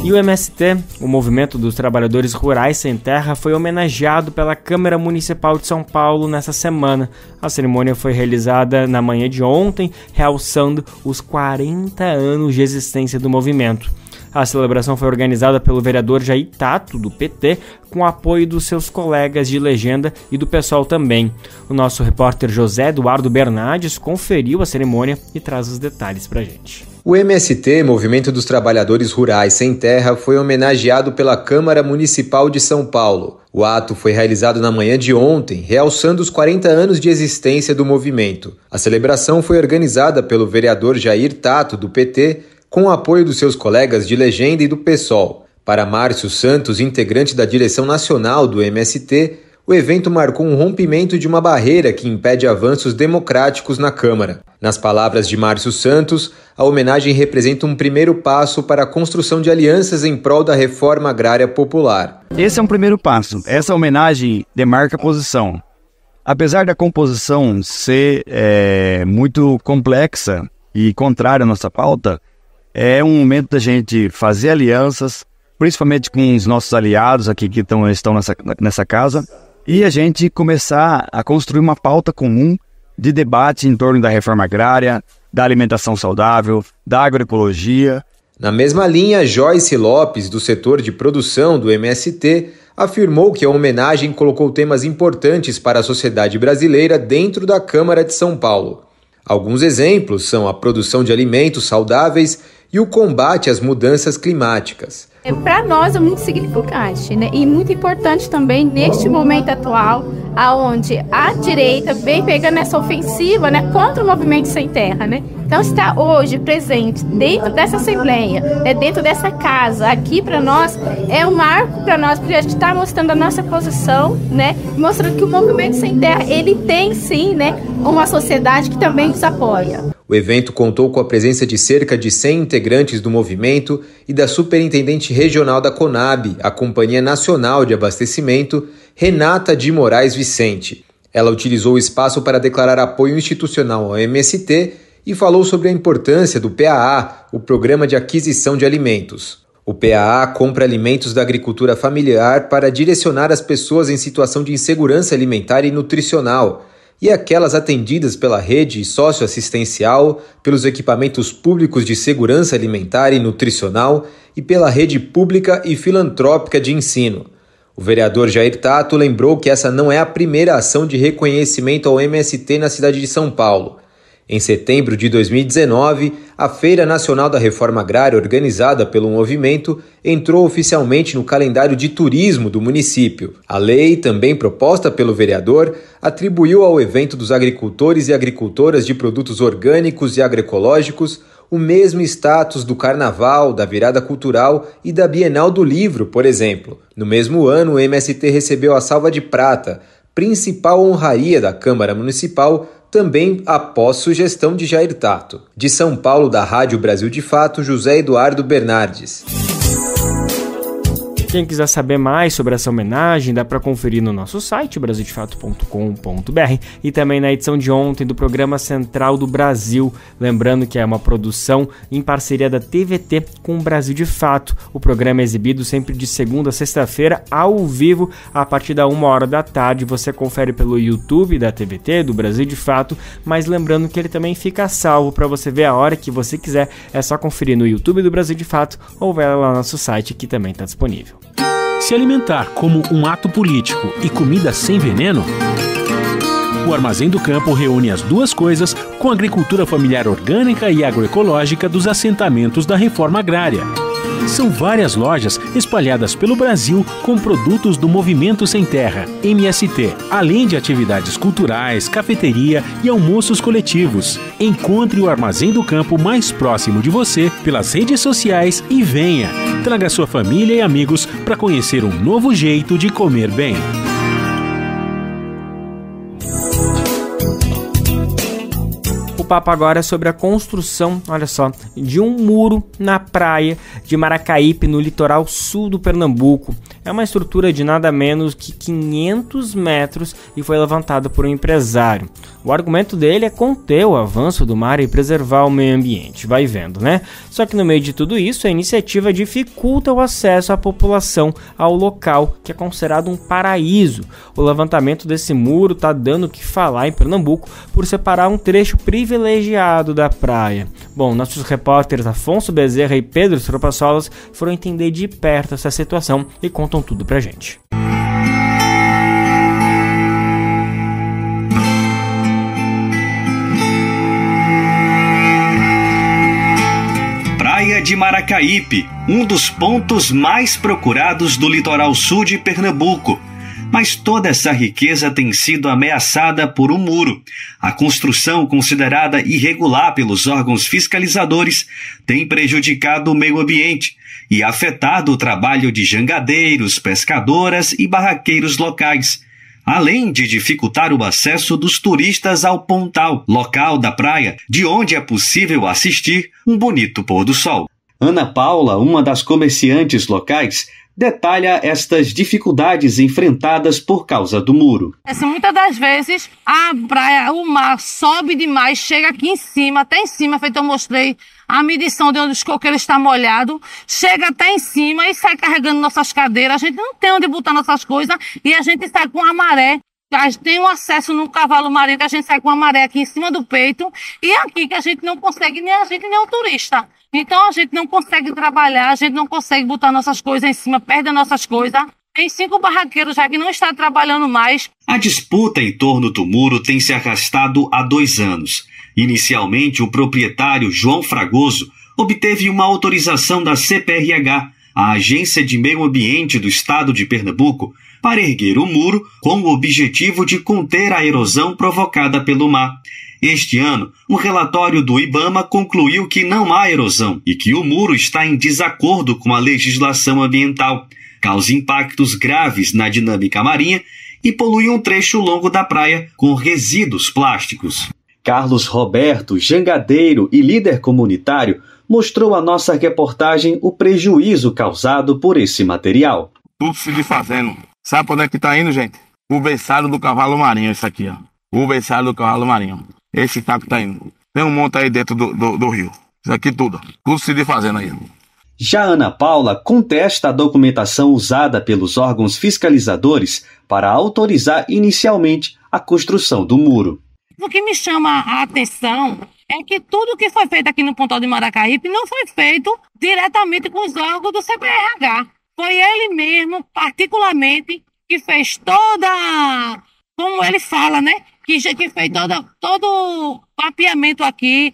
E o MST, o Movimento dos Trabalhadores Rurais Sem Terra, foi homenageado pela Câmara Municipal de São Paulo nessa semana. A cerimônia foi realizada na manhã de ontem, realçando os 40 anos de existência do movimento. A celebração foi organizada pelo vereador Jair Tato, do PT, com o apoio dos seus colegas de legenda e do pessoal também. O nosso repórter José Eduardo Bernardes conferiu a cerimônia e traz os detalhes pra gente. O MST, Movimento dos Trabalhadores Rurais Sem Terra, foi homenageado pela Câmara Municipal de São Paulo. O ato foi realizado na manhã de ontem, realçando os 40 anos de existência do movimento. A celebração foi organizada pelo vereador Jair Tato, do PT, com o apoio dos seus colegas de legenda e do PSOL. Para Márcio Santos, integrante da direção nacional do MST, o evento marcou um rompimento de uma barreira que impede avanços democráticos na Câmara. Nas palavras de Márcio Santos, a homenagem representa um primeiro passo para a construção de alianças em prol da reforma agrária popular. Esse é um primeiro passo. Essa homenagem demarca a posição. Apesar da composição ser muito complexa e contrária à nossa pauta, é um momento da gente fazer alianças, principalmente com os nossos aliados aqui que estão nessa casa, e a gente começar a construir uma pauta comum de debate em torno da reforma agrária, da alimentação saudável, da agroecologia. Na mesma linha, Joyce Lopes, do setor de produção do MST, afirmou que a homenagem colocou temas importantes para a sociedade brasileira dentro da Câmara de São Paulo. Alguns exemplos são a produção de alimentos saudáveis e o combate às mudanças climáticas. Para nós é muito significante, né? E muito importante também neste momento atual, onde a direita vem pegando essa ofensiva, né, contra o movimento sem terra, né? Então está hoje presente dentro dessa Assembleia, dentro dessa casa, aqui para nós, é um marco para nós, porque a gente está mostrando a nossa posição, né? Mostrando que o movimento sem terra, ele tem sim, né, uma sociedade que também nos apoia. O evento contou com a presença de cerca de 100 integrantes do movimento e da superintendente regional da CONAB, a Companhia Nacional de Abastecimento, Renata de Moraes Vicente. Ela utilizou o espaço para declarar apoio institucional ao MST e falou sobre a importância do PAA, o Programa de Aquisição de Alimentos. O PAA compra alimentos da agricultura familiar para direcionar as pessoas em situação de insegurança alimentar e nutricional, e aquelas atendidas pela rede socioassistencial, pelos equipamentos públicos de segurança alimentar e nutricional e pela rede pública e filantrópica de ensino. O vereador Jair Tato lembrou que essa não é a primeira ação de reconhecimento ao MST na cidade de São Paulo. Em setembro de 2019, a Feira Nacional da Reforma Agrária, organizada pelo movimento, entrou oficialmente no calendário de turismo do município. A lei, também proposta pelo vereador, atribuiu ao evento dos agricultores e agricultoras de produtos orgânicos e agroecológicos o mesmo status do Carnaval, da Virada Cultural e da Bienal do Livro, por exemplo. No mesmo ano, o MST recebeu a Salva de Prata, principal honraria da Câmara Municipal, também após sugestão de Jair Tato. De São Paulo, da Rádio Brasil de Fato, José Eduardo Bernardes. Quem quiser saber mais sobre essa homenagem, dá para conferir no nosso site, brasildefato.com.br, e também na edição de ontem do programa Central do Brasil. Lembrando que é uma produção em parceria da TVT com o Brasil de Fato. O programa é exibido sempre de segunda a sexta-feira, ao vivo, a partir da 1h da tarde. Você confere pelo YouTube da TVT, do Brasil de Fato, mas lembrando que ele também fica salvo para você ver a hora que você quiser. É só conferir no YouTube do Brasil de Fato ou vai lá no nosso site, que também está disponível. Se alimentar como um ato político e comida sem veneno? O Armazém do Campo reúne as duas coisas com a agricultura familiar orgânica e agroecológica dos assentamentos da reforma agrária. São várias lojas espalhadas pelo Brasil com produtos do Movimento Sem Terra, MST, além de atividades culturais, cafeteria e almoços coletivos. Encontre o Armazém do Campo mais próximo de você pelas redes sociais e venha. Traga sua família e amigos para conhecer um novo jeito de comer bem. O papo agora é sobre a construção, olha só, de um muro na praia de Maracaípe, no litoral sul do Pernambuco. É uma estrutura de nada menos que 500 metros e foi levantada por um empresário. O argumento dele é conter o avanço do mar e preservar o meio ambiente, vai vendo, né? Só que no meio de tudo isso, a iniciativa dificulta o acesso à população ao local, que é considerado um paraíso. O levantamento desse muro está dando o que falar em Pernambuco por separar um trecho privilegiado da praia. Bom, nossos repórteres Afonso Bezerra e Pedro Tropassolas foram entender de perto essa situação e contam tudo pra gente. Praia de Maracaípe, um dos pontos mais procurados do litoral sul de Pernambuco. Mas toda essa riqueza tem sido ameaçada por um muro. A construção, considerada irregular pelos órgãos fiscalizadores, tem prejudicado o meio ambiente e afetado o trabalho de jangadeiros, pescadoras e barraqueiros locais, além de dificultar o acesso dos turistas ao Pontal, local da praia, de onde é possível assistir um bonito pôr do sol. Ana Paula, uma das comerciantes locais, detalha estas dificuldades enfrentadas por causa do muro. Muitas das vezes a praia, o mar sobe demais, chega aqui em cima, até em cima, feito eu mostrei a medição de onde os coqueiros estão molhados, chega até em cima e sai carregando nossas cadeiras, a gente não tem onde botar nossas coisas e a gente sai com a maré. A gente tem um acesso no cavalo marinho que a gente sai com a maré aqui em cima do peito e aqui que a gente não consegue, nem a gente nem o turista. Então a gente não consegue trabalhar, a gente não consegue botar nossas coisas em cima, perde as nossas coisas. Tem 5 barraqueiros já que não estão trabalhando mais. A disputa em torno do muro tem se arrastado há 2 anos. Inicialmente, o proprietário João Fragoso obteve uma autorização da CPRH, a Agência de Meio Ambiente do Estado de Pernambuco, para erguer o muro com o objetivo de conter a erosão provocada pelo mar. Este ano, um relatório do IBAMA concluiu que não há erosão e que o muro está em desacordo com a legislação ambiental, causa impactos graves na dinâmica marinha e polui um trecho longo da praia com resíduos plásticos. Carlos Roberto, jangadeiro e líder comunitário, mostrou à nossa reportagem o prejuízo causado por esse material. Tudo se desfazendo. Sabe para onde é que tá indo, gente? O berçário do cavalo marinho, isso aqui, ó. O berçário do cavalo marinho. Esse saco tá indo. Tem um monte aí dentro do rio. Isso aqui tudo. Tudo se desfazendo aí. Já Ana Paula contesta a documentação usada pelos órgãos fiscalizadores para autorizar inicialmente a construção do muro. O que me chama a atenção é que tudo que foi feito aqui no Pontal de Maracaípe não foi feito diretamente com os órgãos do CPRH. Foi ele mesmo, particularmente, que fez toda, como ele fala, né? Que fez todo o mapeamento aqui,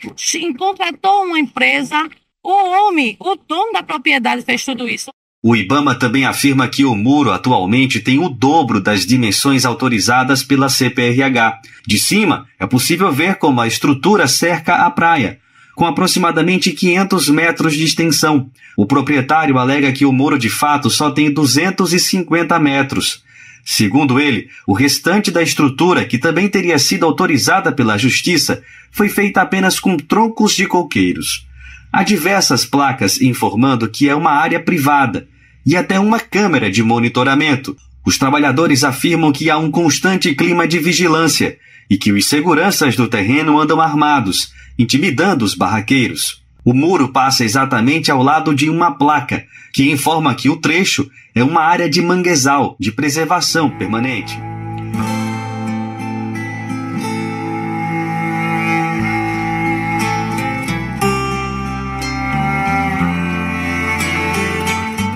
contratou uma empresa, o dono da propriedade fez tudo isso. O IBAMA também afirma que o muro atualmente tem o dobro das dimensões autorizadas pela CPRH. De cima, é possível ver como a estrutura cerca a praia, com aproximadamente 500 metros de extensão. O proprietário alega que o muro de fato só tem 250 metros. Segundo ele, o restante da estrutura, que também teria sido autorizada pela Justiça, foi feita apenas com troncos de coqueiros. Há diversas placas informando que é uma área privada e até uma câmera de monitoramento. Os trabalhadores afirmam que há um constante clima de vigilância e que os seguranças do terreno andam armados, intimidando os barraqueiros. O muro passa exatamente ao lado de uma placa que informa que o trecho é uma área de manguezal de preservação permanente.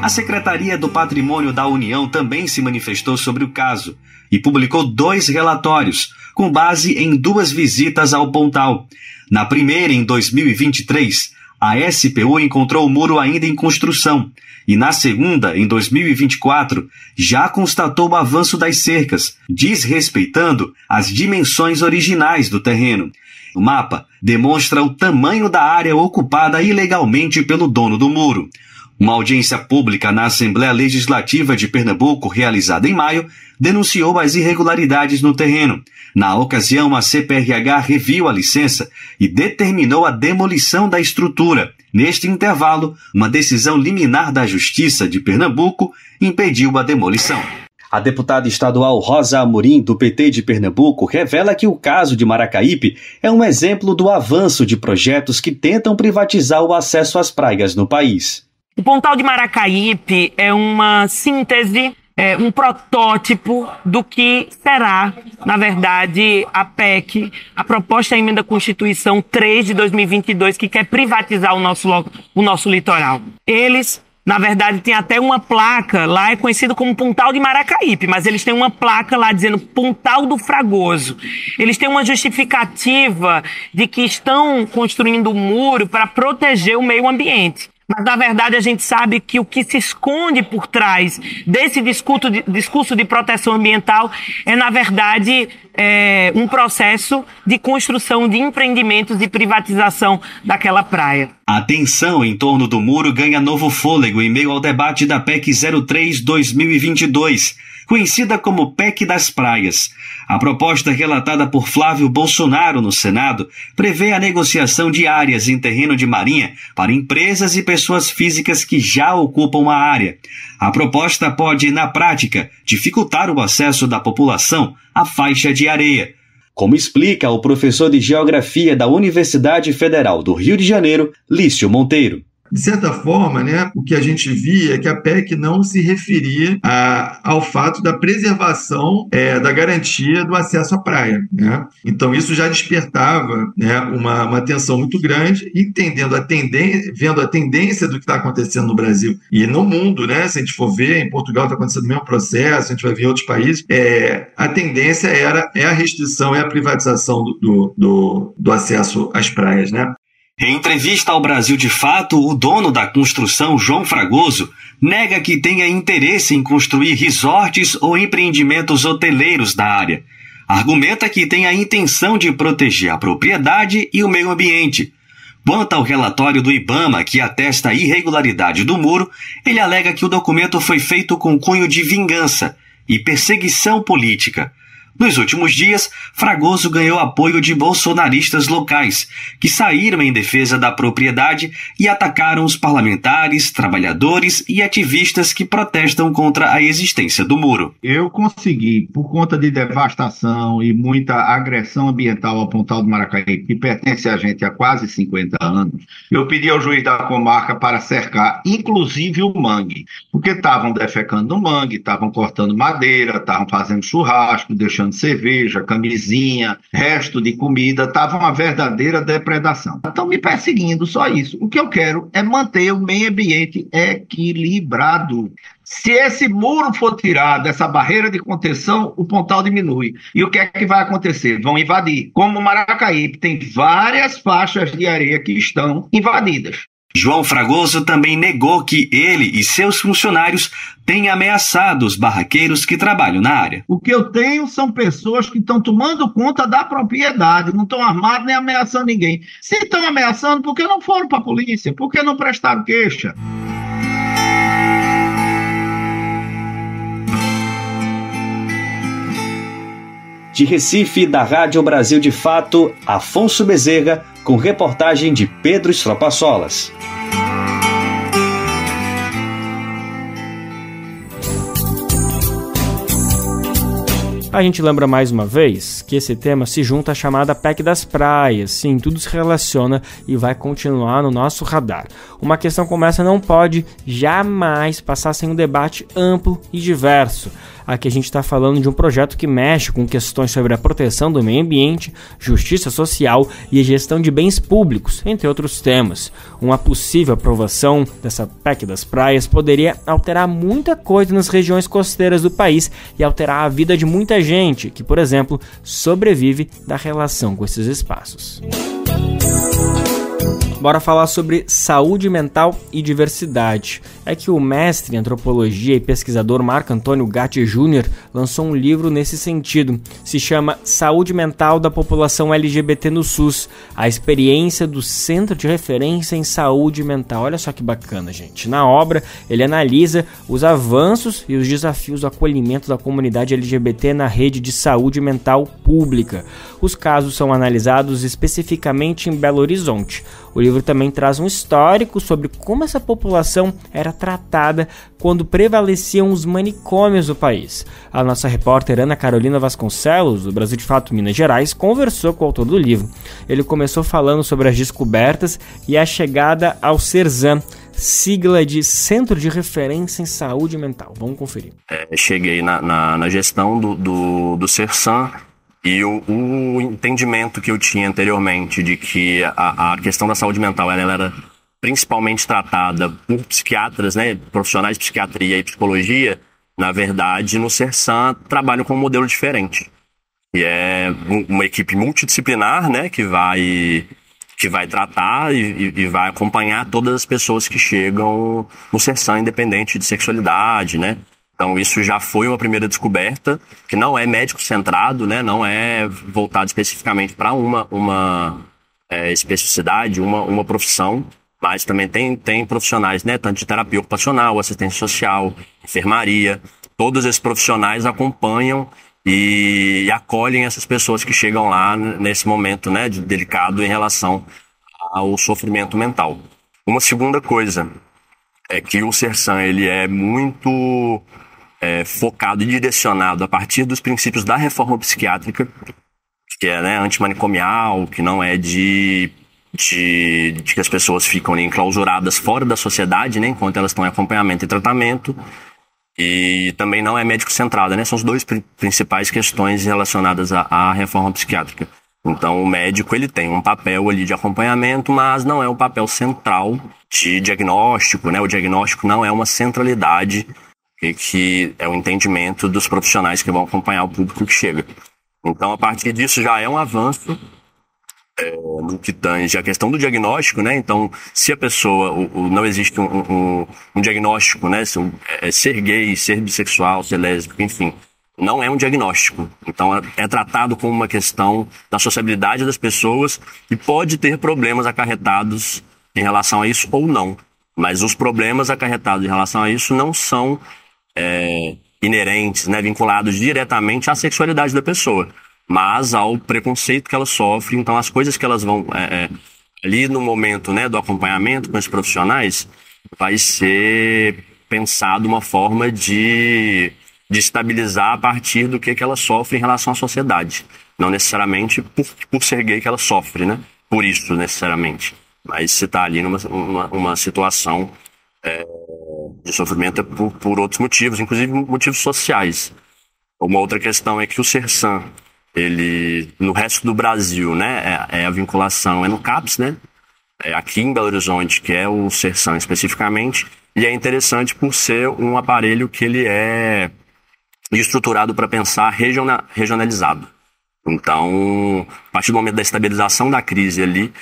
A Secretaria do Patrimônio da União também se manifestou sobre o caso e publicou 2 relatórios, com base em 2 visitas ao Pontal. Na primeira, em 2023, a SPU encontrou o muro ainda em construção e na segunda, em 2024, já constatou o avanço das cercas, desrespeitando as dimensões originais do terreno. O mapa demonstra o tamanho da área ocupada ilegalmente pelo dono do muro. Uma audiência pública na Assembleia Legislativa de Pernambuco, realizada em maio, denunciou as irregularidades no terreno. Na ocasião, a CPRH reviu a licença e determinou a demolição da estrutura. Neste intervalo, uma decisão liminar da Justiça de Pernambuco impediu a demolição. A deputada estadual Rosa Amorim, do PT de Pernambuco, revela que o caso de Maracaípe é um exemplo do avanço de projetos que tentam privatizar o acesso às praias no país. O Pontal de Maracaípe é uma síntese, um protótipo do que será, na verdade, a PEC, a Proposta de Emenda à Constituição 3 de 2022, que quer privatizar o nosso litoral. Eles, na verdade, têm até uma placa, lá é conhecido como Pontal de Maracaípe, mas eles têm uma placa lá dizendo Pontal do Fragoso. Eles têm uma justificativa de que estão construindo um muro para proteger o meio ambiente. Mas, na verdade, a gente sabe que o que se esconde por trás desse discurso de proteção ambiental é, na verdade, um processo de construção de empreendimentos de privatização daquela praia. A tensão em torno do muro ganha novo fôlego em meio ao debate da PEC 03/2022, conhecida como PEC das Praias. A proposta relatada por Flávio Bolsonaro no Senado prevê a negociação de áreas em terreno de marinha para empresas e pessoas físicas que já ocupam a área. A proposta pode, na prática, dificultar o acesso da população à faixa de areia. Como explica o professor de Geografia da Universidade Federal do Rio de Janeiro, Lício Monteiro. De certa forma, o que a gente via é que a PEC não se referia ao fato da preservação da garantia do acesso à praia. Então, isso já despertava uma tensão muito grande, vendo a tendência do que está acontecendo no Brasil e no mundo, se a gente for ver, em Portugal está acontecendo o mesmo processo, a gente vai ver em outros países, a tendência é a restrição, é a privatização do acesso às praias, Em entrevista ao Brasil de Fato, o dono da construção, João Fragoso, nega que tenha interesse em construir resorts ou empreendimentos hoteleiros da área. Argumenta que tem a intenção de proteger a propriedade e o meio ambiente. Quanto ao relatório do IBAMA, que atesta a irregularidade do muro, ele alega que o documento foi feito com cunho de vingança e perseguição política. Nos últimos dias, Fragoso ganhou apoio de bolsonaristas locais, que saíram em defesa da propriedade e atacaram os parlamentares, trabalhadores e ativistas que protestam contra a existência do muro. Eu consegui, por conta de devastação e muita agressão ambiental ao Pontal do Maracaípe, que pertence a gente há quase 50 anos, eu pedi ao juiz da comarca para cercar, inclusive o mangue, porque estavam defecando no mangue, estavam cortando madeira, estavam fazendo churrasco, deixando cerveja, camisinha, resto de comida, estava uma verdadeira depredação. Estão me perseguindo, só isso. O que eu quero é manter o meio ambiente equilibrado. Se esse muro for tirado, essa barreira de contenção, o Pontal diminui. E o que é que vai acontecer? Vão invadir. Como Maracaípe tem várias faixas de areia que estão invadidas. João Fragoso também negou que ele e seus funcionários têm ameaçado os barraqueiros que trabalham na área. O que eu tenho são pessoas que estão tomando conta da propriedade, não estão armados nem ameaçando ninguém. Se estão ameaçando, por que não foram para a polícia? Por que não prestaram queixa? De Recife, da Rádio Brasil de Fato, Afonso Bezerra, com reportagem de Pedro Estropaçolas. A gente lembra mais uma vez que esse tema se junta à chamada PEC das praias. Sim, tudo se relaciona e vai continuar no nosso radar. Uma questão como essa não pode jamais passar sem um debate amplo e diverso. Aqui a gente está falando de um projeto que mexe com questões sobre a proteção do meio ambiente, justiça social e a gestão de bens públicos, entre outros temas. Uma possível aprovação dessa PEC das praias poderia alterar muita coisa nas regiões costeiras do país e alterar a vida de muita gente que, por exemplo, sobrevive da relação com esses espaços. Bora falar sobre saúde mental e diversidade. É que o mestre em antropologia e pesquisador Marco Antônio Gatti Jr. lançou um livro nesse sentido. Se chama Saúde Mental da População LGBT no SUS, a experiência do Centro de Referência em Saúde Mental. Olha só que bacana, gente. Na obra, ele analisa os avanços e os desafios do acolhimento da comunidade LGBT na rede de saúde mental pública. Os casos são analisados especificamente em Belo Horizonte. O livro também traz um histórico sobre como essa população era tratada quando prevaleciam os manicômios do país. A nossa repórter Ana Carolina Vasconcelos, do Brasil de Fato, Minas Gerais, conversou com o autor do livro. Ele começou falando sobre as descobertas e a chegada ao CERSAM, sigla de Centro de Referência em Saúde Mental. Vamos conferir. Cheguei na gestão do CERSAM. E o entendimento que eu tinha anteriormente de que a questão da saúde mental ela era principalmente tratada por psiquiatras, né, profissionais de psiquiatria e psicologia, na verdade, no CERSAM trabalham com um modelo diferente. E é uma equipe multidisciplinar, né, que vai tratar e vai acompanhar todas as pessoas que chegam no CERSAM, independente de sexualidade, né? Então isso já foi uma primeira descoberta, que não é médico-centrado, né? Não é voltado especificamente para uma especificidade, uma profissão, mas também tem profissionais, né? Tanto de terapia ocupacional, assistência social, enfermaria. Todos esses profissionais acompanham e acolhem essas pessoas que chegam lá nesse momento, né, delicado em relação ao sofrimento mental. Uma segunda coisa é que o CERSAM ele é muito focado e direcionado a partir dos princípios da reforma psiquiátrica, que é, né, antimanicomial, que não é de que as pessoas ficam ali enclausuradas fora da sociedade, né, enquanto elas estão em acompanhamento e tratamento, e também não é médico-centrada, né, são as duas principais questões relacionadas à reforma psiquiátrica. Então o médico ele tem um papel ali de acompanhamento, mas não é um papel central de diagnóstico, né? O diagnóstico não é uma centralidade que é o entendimento dos profissionais que vão acompanhar o público que chega. Então a partir disso já é um avanço no que tange a questão do diagnóstico, né? Então se a pessoa, não existe um diagnóstico, né? Ser gay, ser bissexual, ser lésbico, enfim, não é um diagnóstico. Então é tratado como uma questão da sociabilidade das pessoas e pode ter problemas acarretados em relação a isso ou não. Mas os problemas acarretados em relação a isso não são inerentes, né, vinculados diretamente à sexualidade da pessoa, mas ao preconceito que ela sofre. Então as coisas que elas vão ali no momento, né, do acompanhamento com esses profissionais vai ser pensado uma forma de estabilizar a partir do que ela sofre em relação à sociedade. Não necessariamente por ser gay que ela sofre, né? Por isso, necessariamente. Mas se está ali numa situação de sofrimento por outros motivos, inclusive motivos sociais. Uma outra questão é que o CERSAM, ele, no resto do Brasil, né, a vinculação é no CAPS, né? Aqui em Belo Horizonte, que é o CERSAM especificamente, e é interessante por ser um aparelho que ele é estruturado para pensar regionalizado. Então, a partir do momento da estabilização da crise ali,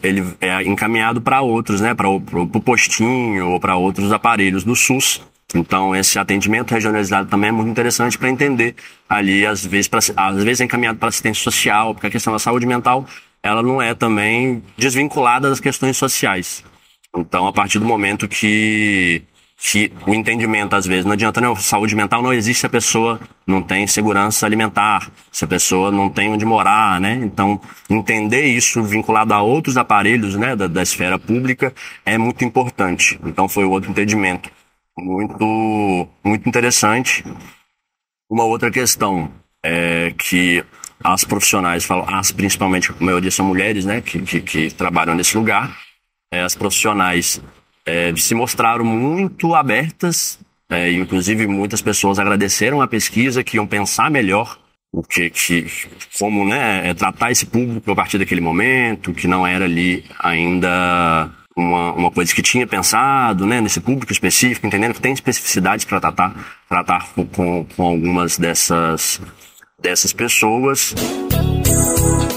ele é encaminhado para outros, né, para o postinho ou para outros aparelhos do SUS. Então, esse atendimento regionalizado também é muito interessante para entender ali, às vezes é encaminhado para assistência social, porque a questão da saúde mental, ela não é também desvinculada das questões sociais. Então, a partir do momento que o entendimento, às vezes, não adianta, né? Saúde mental não existe se a pessoa não tem segurança alimentar, se a pessoa não tem onde morar, né? Então, entender isso vinculado a outros aparelhos, né, da esfera pública é muito importante. Então, foi outro entendimento muito, muito interessante. Uma outra questão que as profissionais, principalmente a maioria são mulheres, né, que trabalham nesse lugar, as profissionais se mostraram muito abertas, inclusive muitas pessoas agradeceram a pesquisa, que iam pensar melhor como, né, tratar esse público a partir daquele momento, que não era ali ainda uma coisa que tinha pensado, né, nesse público específico, entendendo que tem especificidades para tratar com algumas dessas pessoas.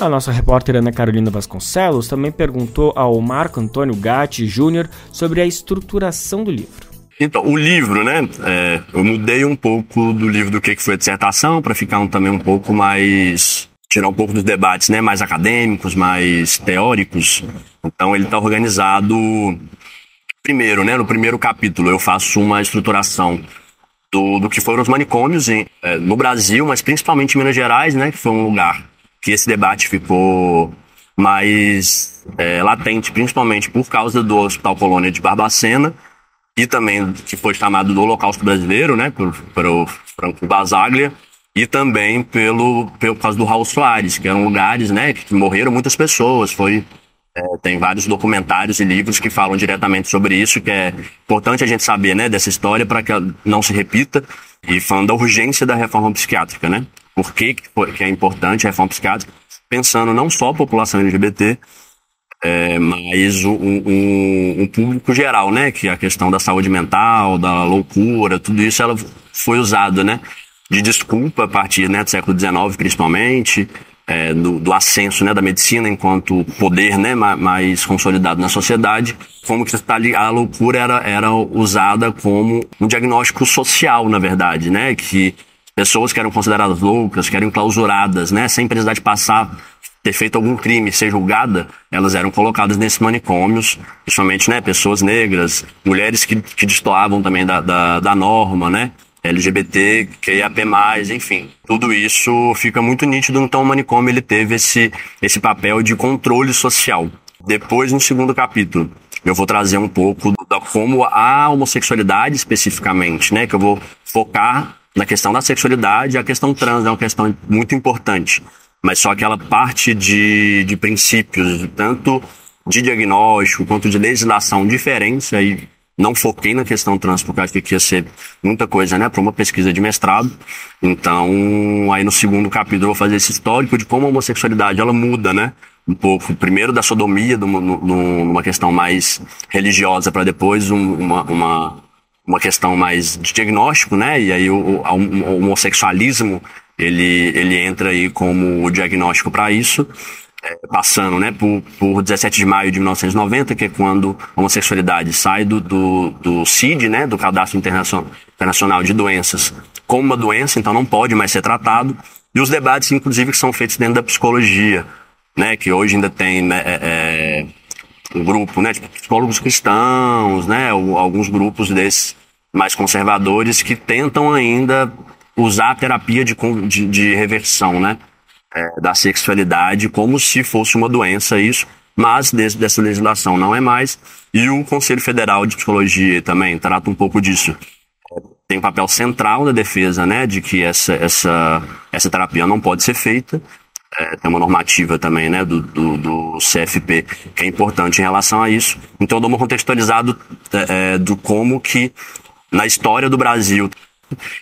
A nossa repórter Ana Carolina Vasconcelos também perguntou ao Marco Antônio Gatti Júnior sobre a estruturação do livro. Então, o livro, né, eu mudei um pouco do livro do que foi a dissertação para ficar também um pouco mais... tirar um pouco dos debates, né, mais acadêmicos, mais teóricos. Então, ele está organizado... Primeiro, né, no primeiro capítulo, eu faço uma estruturação do que foram os manicômios no Brasil, mas principalmente em Minas Gerais, né, que foi um lugar que esse debate ficou mais latente, principalmente por causa do Hospital Colônia de Barbacena, e também que foi chamado do Holocausto Brasileiro, né, pelo Franco Basaglia, e também por causa do Raul Soares, que eram lugares, né, que morreram muitas pessoas. Tem vários documentários e livros que falam diretamente sobre isso, que é importante a gente saber, né, dessa história para que ela não se repita, e falando da urgência da reforma psiquiátrica, né? Por que é importante a reforma psiquiátrica, pensando não só a população LGBT, mas o público geral, né? Que a questão da saúde mental, da loucura, tudo isso ela foi usada, né, de desculpa a partir, né, do século XIX, principalmente, do ascenso, né, da medicina enquanto poder, né, mais consolidado na sociedade, como que a loucura era usada como um diagnóstico social, na verdade, né, que pessoas que eram consideradas loucas, que eram clausuradas, né, sem precisar de ter feito algum crime, ser julgada, elas eram colocadas nesses manicômios, principalmente, né, pessoas negras, mulheres que destoavam também da norma, né, LGBT, QIAP+, enfim. Tudo isso fica muito nítido, então o manicômio ele teve esse papel de controle social. Depois, no segundo capítulo, eu vou trazer um pouco da como a homossexualidade especificamente, né, que eu vou focar na questão da sexualidade. A questão trans é uma questão muito importante, mas só que ela parte de princípios, tanto de diagnóstico quanto de legislação diferentes. Aí não foquei na questão trans porque acho que ia ser muita coisa, né, para uma pesquisa de mestrado. Então, aí no segundo capítulo eu vou fazer esse histórico de como a homossexualidade ela muda, né, um pouco, primeiro da sodomia, numa questão mais religiosa, para depois uma questão mais de diagnóstico, né, e aí o homossexualismo ele entra aí como diagnóstico para isso, passando, né, por 17 de maio de 1990, que é quando a homossexualidade sai do CID, né, do Cadastro Internacional de Doenças, como uma doença, então não pode mais ser tratado, e os debates, inclusive, que são feitos dentro da psicologia, né, que hoje ainda tem um grupo, né, de psicólogos cristãos, né, alguns grupos desses mais conservadores que tentam ainda usar a terapia de reversão, né, da sexualidade como se fosse uma doença isso, mas dessa legislação não é mais, e o Conselho Federal de Psicologia também trata um pouco disso. Tem um papel central na defesa, né, de que essa terapia não pode ser feita. Tem uma normativa também, né, do CFP que é importante em relação a isso. Então eu dou uma contextualizada do como que na história do Brasil.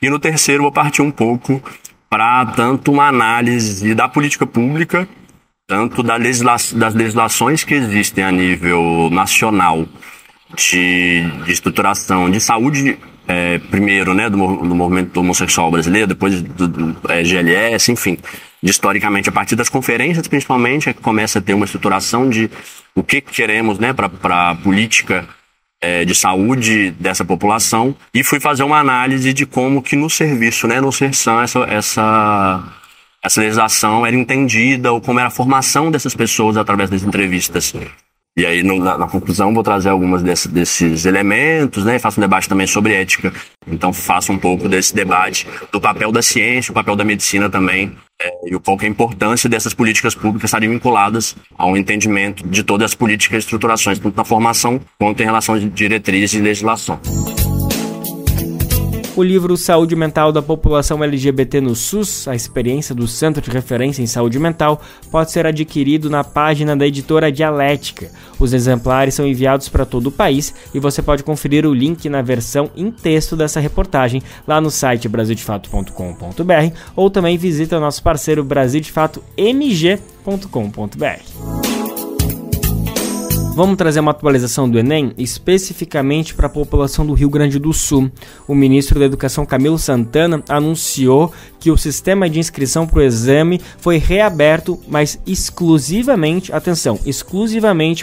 E no terceiro eu vou partir um pouco para tanto uma análise da política pública, tanto das legislações que existem a nível nacional de estruturação de saúde, primeiro, né, do movimento homossexual brasileiro, depois do GLS, enfim, historicamente a partir das conferências principalmente é que começa a ter uma estruturação de o que queremos, né, para a política de saúde dessa população, e fui fazer uma análise de como que no serviço, né, no CERSAM, essa legislação era entendida, ou como era a formação dessas pessoas através das entrevistas. E aí, na conclusão, vou trazer algumas desses elementos, né, e faço um debate também sobre ética. Então, faço um pouco desse debate do papel da ciência, o papel da medicina também, e o qual que é a importância dessas políticas públicas estarem vinculadas ao entendimento de todas as políticas e estruturações, tanto na formação quanto em relação a diretrizes e legislação. O livro Saúde Mental da População LGBT no SUS, a experiência do Centro de Referência em Saúde Mental, pode ser adquirido na página da editora Dialética. Os exemplares são enviados para todo o país e você pode conferir o link na versão em texto dessa reportagem lá no site brasildefato.com.br ou também visita o nosso parceiro brasildefatomg.com.br. Vamos trazer uma atualização do Enem, especificamente para a população do Rio Grande do Sul. O ministro da Educação, Camilo Santana, anunciou que o sistema de inscrição para o exame foi reaberto, mas exclusivamente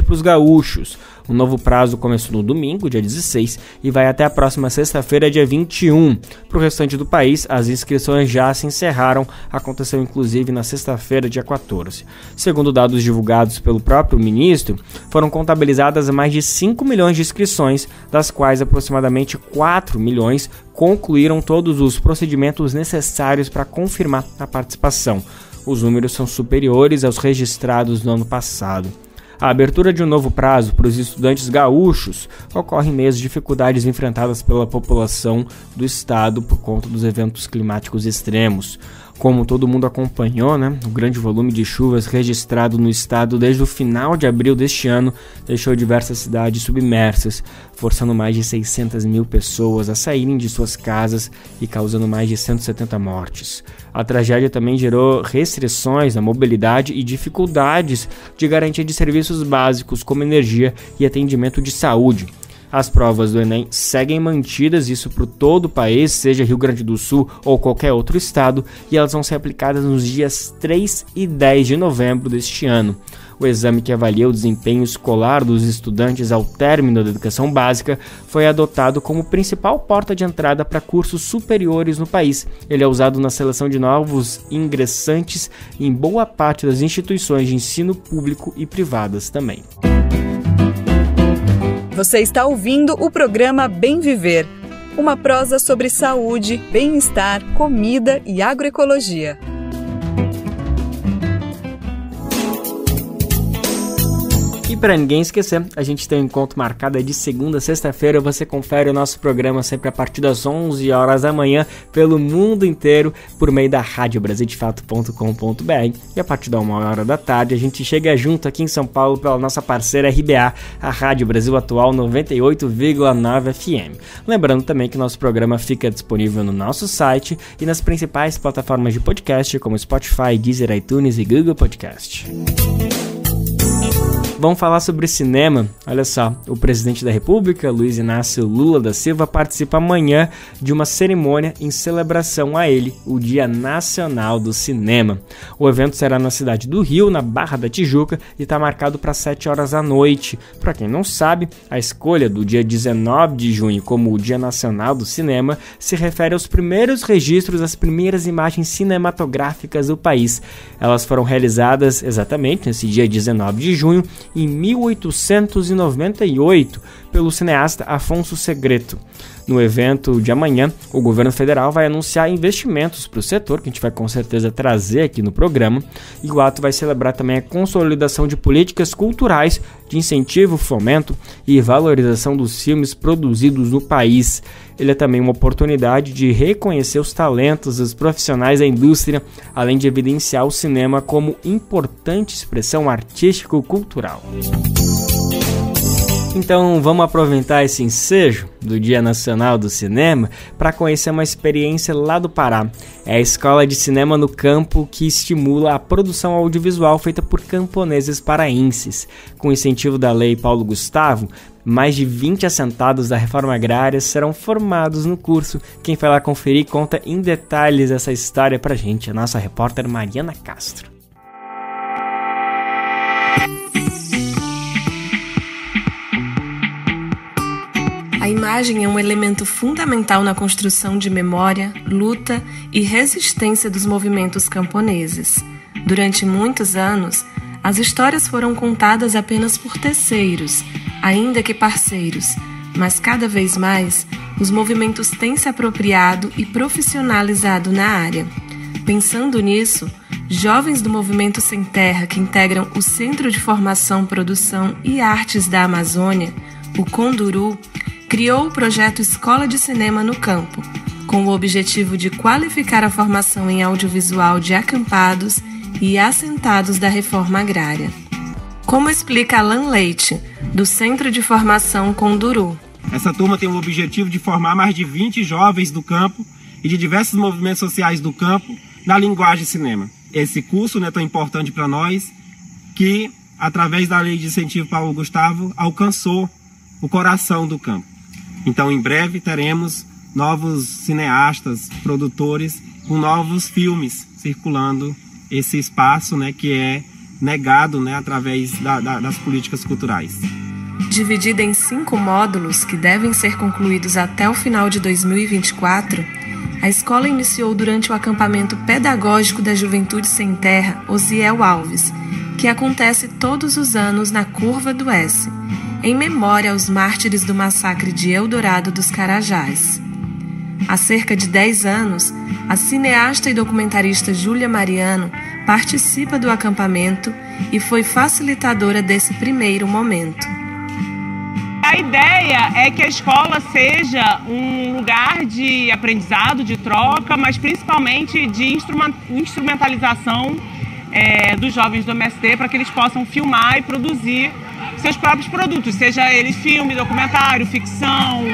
para os gaúchos. O novo prazo começou no domingo, dia 16, e vai até a próxima sexta-feira, dia 21. Para o restante do país, as inscrições já se encerraram, aconteceu inclusive na sexta-feira, dia 14. Segundo dados divulgados pelo próprio ministro, foram contabilizadas mais de 5 milhões de inscrições, das quais aproximadamente 4 milhões concluíram todos os procedimentos necessários para confirmar a participação. Os números são superiores aos registrados no ano passado. A abertura de um novo prazo para os estudantes gaúchos ocorre em meio às dificuldades enfrentadas pela população do estado por conta dos eventos climáticos extremos. Como todo mundo acompanhou, o grande volume de chuvas registrado no estado desde o final de abril deste ano deixou diversas cidades submersas, forçando mais de 600 mil pessoas a saírem de suas casas e causando mais de 170 mortes. A tragédia também gerou restrições na mobilidade e dificuldades de garantia de serviços básicos como energia e atendimento de saúde. As provas do Enem seguem mantidas, isso para todo o país, seja Rio Grande do Sul ou qualquer outro estado, e elas vão ser aplicadas nos dias 3 e 10 de novembro deste ano. O exame que avalia o desempenho escolar dos estudantes ao término da educação básica foi adotado como principal porta de entrada para cursos superiores no país. Ele é usado na seleção de novos ingressantes em boa parte das instituições de ensino público e privadas também. Você está ouvindo o programa Bem Viver, uma prosa sobre saúde, bem-estar, comida e agroecologia. E para ninguém esquecer, a gente tem um encontro marcado de segunda a sexta-feira. Você confere o nosso programa sempre a partir das 11 horas da manhã pelo mundo inteiro por meio da rádio brasildefato.com.br. E a partir da 1h da tarde a gente chega junto aqui em São Paulo pela nossa parceira RBA, a Rádio Brasil Atual 98,9 FM. Lembrando também que nosso programa fica disponível no nosso site e nas principais plataformas de podcast como Spotify, Deezer, iTunes e Google Podcast. Vamos falar sobre cinema. Olha só, o presidente da República, Luiz Inácio Lula da Silva, participa amanhã de uma cerimônia em celebração a ele, o Dia Nacional do Cinema. O evento será na cidade do Rio, na Barra da Tijuca, e está marcado para 7 horas da noite. Para quem não sabe, a escolha do dia 19 de junho como o Dia Nacional do Cinema se refere aos primeiros registros das primeiras imagens cinematográficas do país. Elas foram realizadas exatamente nesse dia 19 de junho, em 1898, pelo cineasta Afonso Segreto. No evento de amanhã, o governo federal vai anunciar investimentos para o setor, que a gente vai com certeza trazer aqui no programa, e o ato vai celebrar também a consolidação de políticas culturais de incentivo, fomento e valorização dos filmes produzidos no país. Ele é também uma oportunidade de reconhecer os talentos dos profissionais da indústria, além de evidenciar o cinema como importante expressão artístico-cultural. Então vamos aproveitar esse ensejo do Dia Nacional do Cinema para conhecer uma experiência lá do Pará. É a Escola de Cinema no Campo que estimula a produção audiovisual feita por camponeses paraenses. Com incentivo da Lei Paulo Gustavo, mais de 20 assentados da reforma agrária serão formados no curso. Quem vai lá conferir conta em detalhes essa história pra gente, a nossa repórter Mariana Castro. A imagem é um elemento fundamental na construção de memória, luta e resistência dos movimentos camponeses. Durante muitos anos, as histórias foram contadas apenas por terceiros, ainda que parceiros, mas cada vez mais os movimentos têm se apropriado e profissionalizado na área. Pensando nisso, jovens do Movimento Sem Terra, que integram o Centro de Formação, Produção e Artes da Amazônia, o Conduru, criou o projeto Escola de Cinema no Campo, com o objetivo de qualificar a formação em audiovisual de acampados e assentados da reforma agrária. Como explica Alan Leite, do Centro de Formação Conduru. Essa turma tem o objetivo de formar mais de 20 jovens do campo e de diversos movimentos sociais do campo na linguagem cinema. Esse curso é tão importante para nós que, através da Lei de Incentivo Paulo Gustavo, alcançou o coração do campo. Então, em breve, teremos novos cineastas, produtores, com novos filmes circulando esse espaço que é negado através das políticas culturais. Dividida em 5 módulos que devem ser concluídos até o final de 2024, a escola iniciou durante o acampamento pedagógico da Juventude Sem Terra, Osiel Alves, que acontece todos os anos na Curva do S, em memória aos mártires do massacre de Eldorado dos Carajás. Há cerca de 10 anos, a cineasta e documentarista Júlia Mariano participa do acampamento e foi facilitadora desse primeiro momento. A ideia é que a escola seja um lugar de aprendizado, de troca, mas principalmente de instrumentalização dos jovens do MST para que eles possam filmar e produzir seus próprios produtos, seja eles filme, documentário, ficção.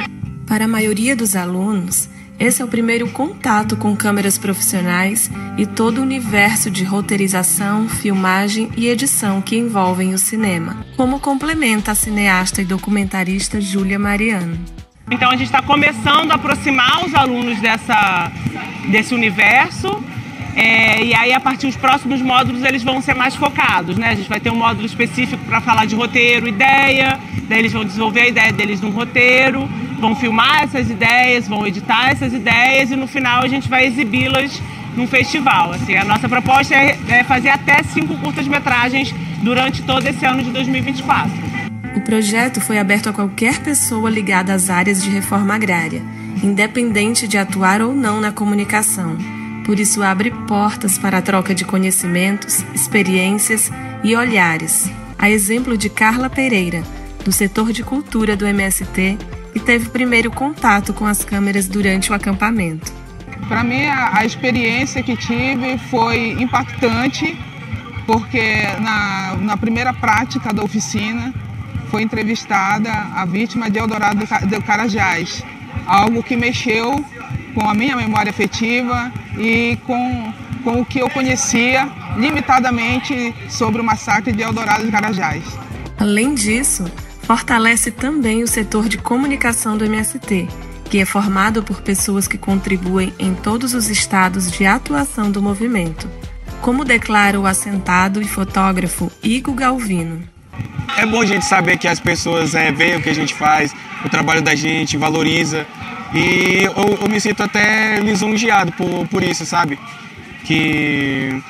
Para a maioria dos alunos, esse é o primeiro contato com câmeras profissionais e todo o universo de roteirização, filmagem e edição que envolvem o cinema, como complementa a cineasta e documentarista Júlia Mariano. Então a gente está começando a aproximar os alunos desse universo. E aí, a partir dos próximos módulos, eles vão ser mais focados, A gente vai ter um módulo específico para falar de roteiro, ideia, daí eles vão desenvolver a ideia deles num roteiro, vão filmar essas ideias, vão editar essas ideias e no final a gente vai exibi-las num festival. Assim, a nossa proposta é fazer até 5 curtas-metragens durante todo esse ano de 2024. O projeto foi aberto a qualquer pessoa ligada às áreas de reforma agrária, independente de atuar ou não na comunicação. Por isso abre portas para a troca de conhecimentos, experiências e olhares. A exemplo de Carla Pereira, do setor de cultura do MST, que teve primeiro contato com as câmeras durante o acampamento. Para mim, a experiência que tive foi impactante, porque na primeira prática da oficina foi entrevistada a vítima de Eldorado do Carajás, algo que mexeu com a minha memória afetiva e com o que eu conhecia limitadamente sobre o massacre de Eldorado dos Carajás. Além disso, fortalece também o setor de comunicação do MST, que é formado por pessoas que contribuem em todos os estados de atuação do movimento, como declara o assentado e fotógrafo Igor Galvino. É bom a gente saber que as pessoas veem o que a gente faz, o trabalho da gente, valoriza. E eu me sinto até lisonjeado por isso, sabe? Que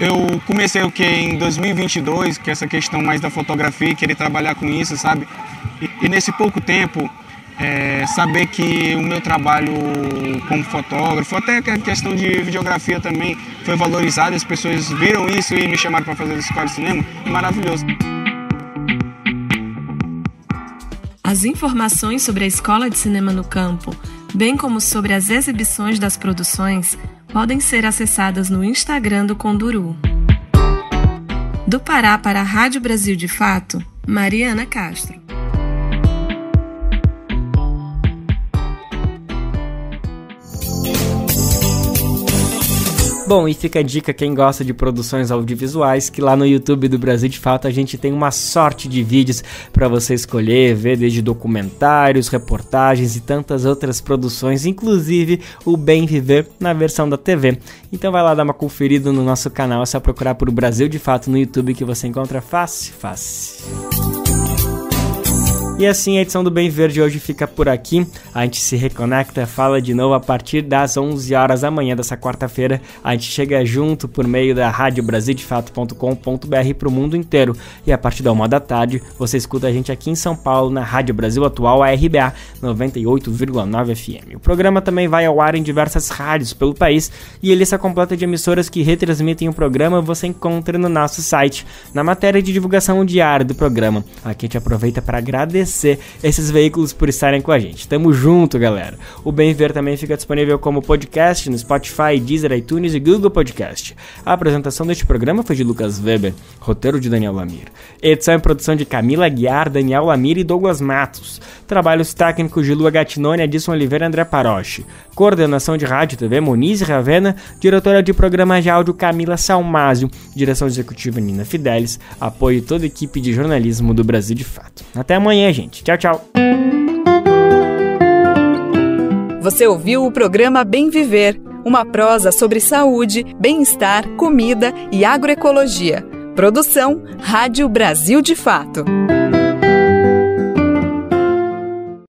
eu comecei em 2022, que é essa questão mais da fotografia, querer trabalhar com isso, sabe? E nesse pouco tempo, saber que o meu trabalho como fotógrafo, até a questão de videografia também, foi valorizado, as pessoas viram isso e me chamaram para fazer esse escola de cinema, é maravilhoso. As informações sobre a Escola de Cinema no Campo, bem como sobre as exibições das produções, podem ser acessadas no Instagram do Conduru. Do Pará para a Rádio Brasil de Fato, Mariana Castro. Bom, e fica a dica quem gosta de produções audiovisuais, que lá no YouTube do Brasil de Fato a gente tem uma sorte de vídeos para você escolher, ver desde documentários, reportagens e tantas outras produções, inclusive o Bem Viver na versão da TV. Então vai lá dar uma conferida no nosso canal, é só procurar por Brasil de Fato no YouTube que você encontra fácil. E assim a edição do Bem Viver de hoje fica por aqui. A gente se reconecta, fala de novo a partir das 11 horas da manhã dessa quarta-feira. A gente chega junto por meio da rádio brasildefato.com.br para o mundo inteiro. E a partir da 1 da tarde você escuta a gente aqui em São Paulo na Rádio Brasil Atual, a RBA 98,9 FM. O programa também vai ao ar em diversas rádios pelo país e a lista completa de emissoras que retransmitem o programa você encontra no nosso site, na matéria de divulgação diária do programa. Aqui a gente aproveita para agradecer agradecer esses veículos por estarem com a gente. Tamo junto, galera. O Bem Viver também fica disponível como podcast no Spotify, Deezer, iTunes e Google Podcast. A apresentação deste programa foi de Lucas Weber, roteiro de Daniel Lamir. Edição e produção de Camila Aguiar, Daniel Lamir e Douglas Matos. Trabalhos técnicos de Lua Gattinone, Edson Oliveira e André Paroche. Coordenação de Rádio e TV Monize Ravena. Diretora de programa de áudio Camila Salmásio. Direção executiva Nina Fidelis. Apoio toda a equipe de jornalismo do Brasil de Fato. Até amanhã, gente. Tchau, tchau. Você ouviu o programa Bem Viver, uma prosa sobre saúde, bem-estar, comida e agroecologia. Produção Rádio Brasil de Fato.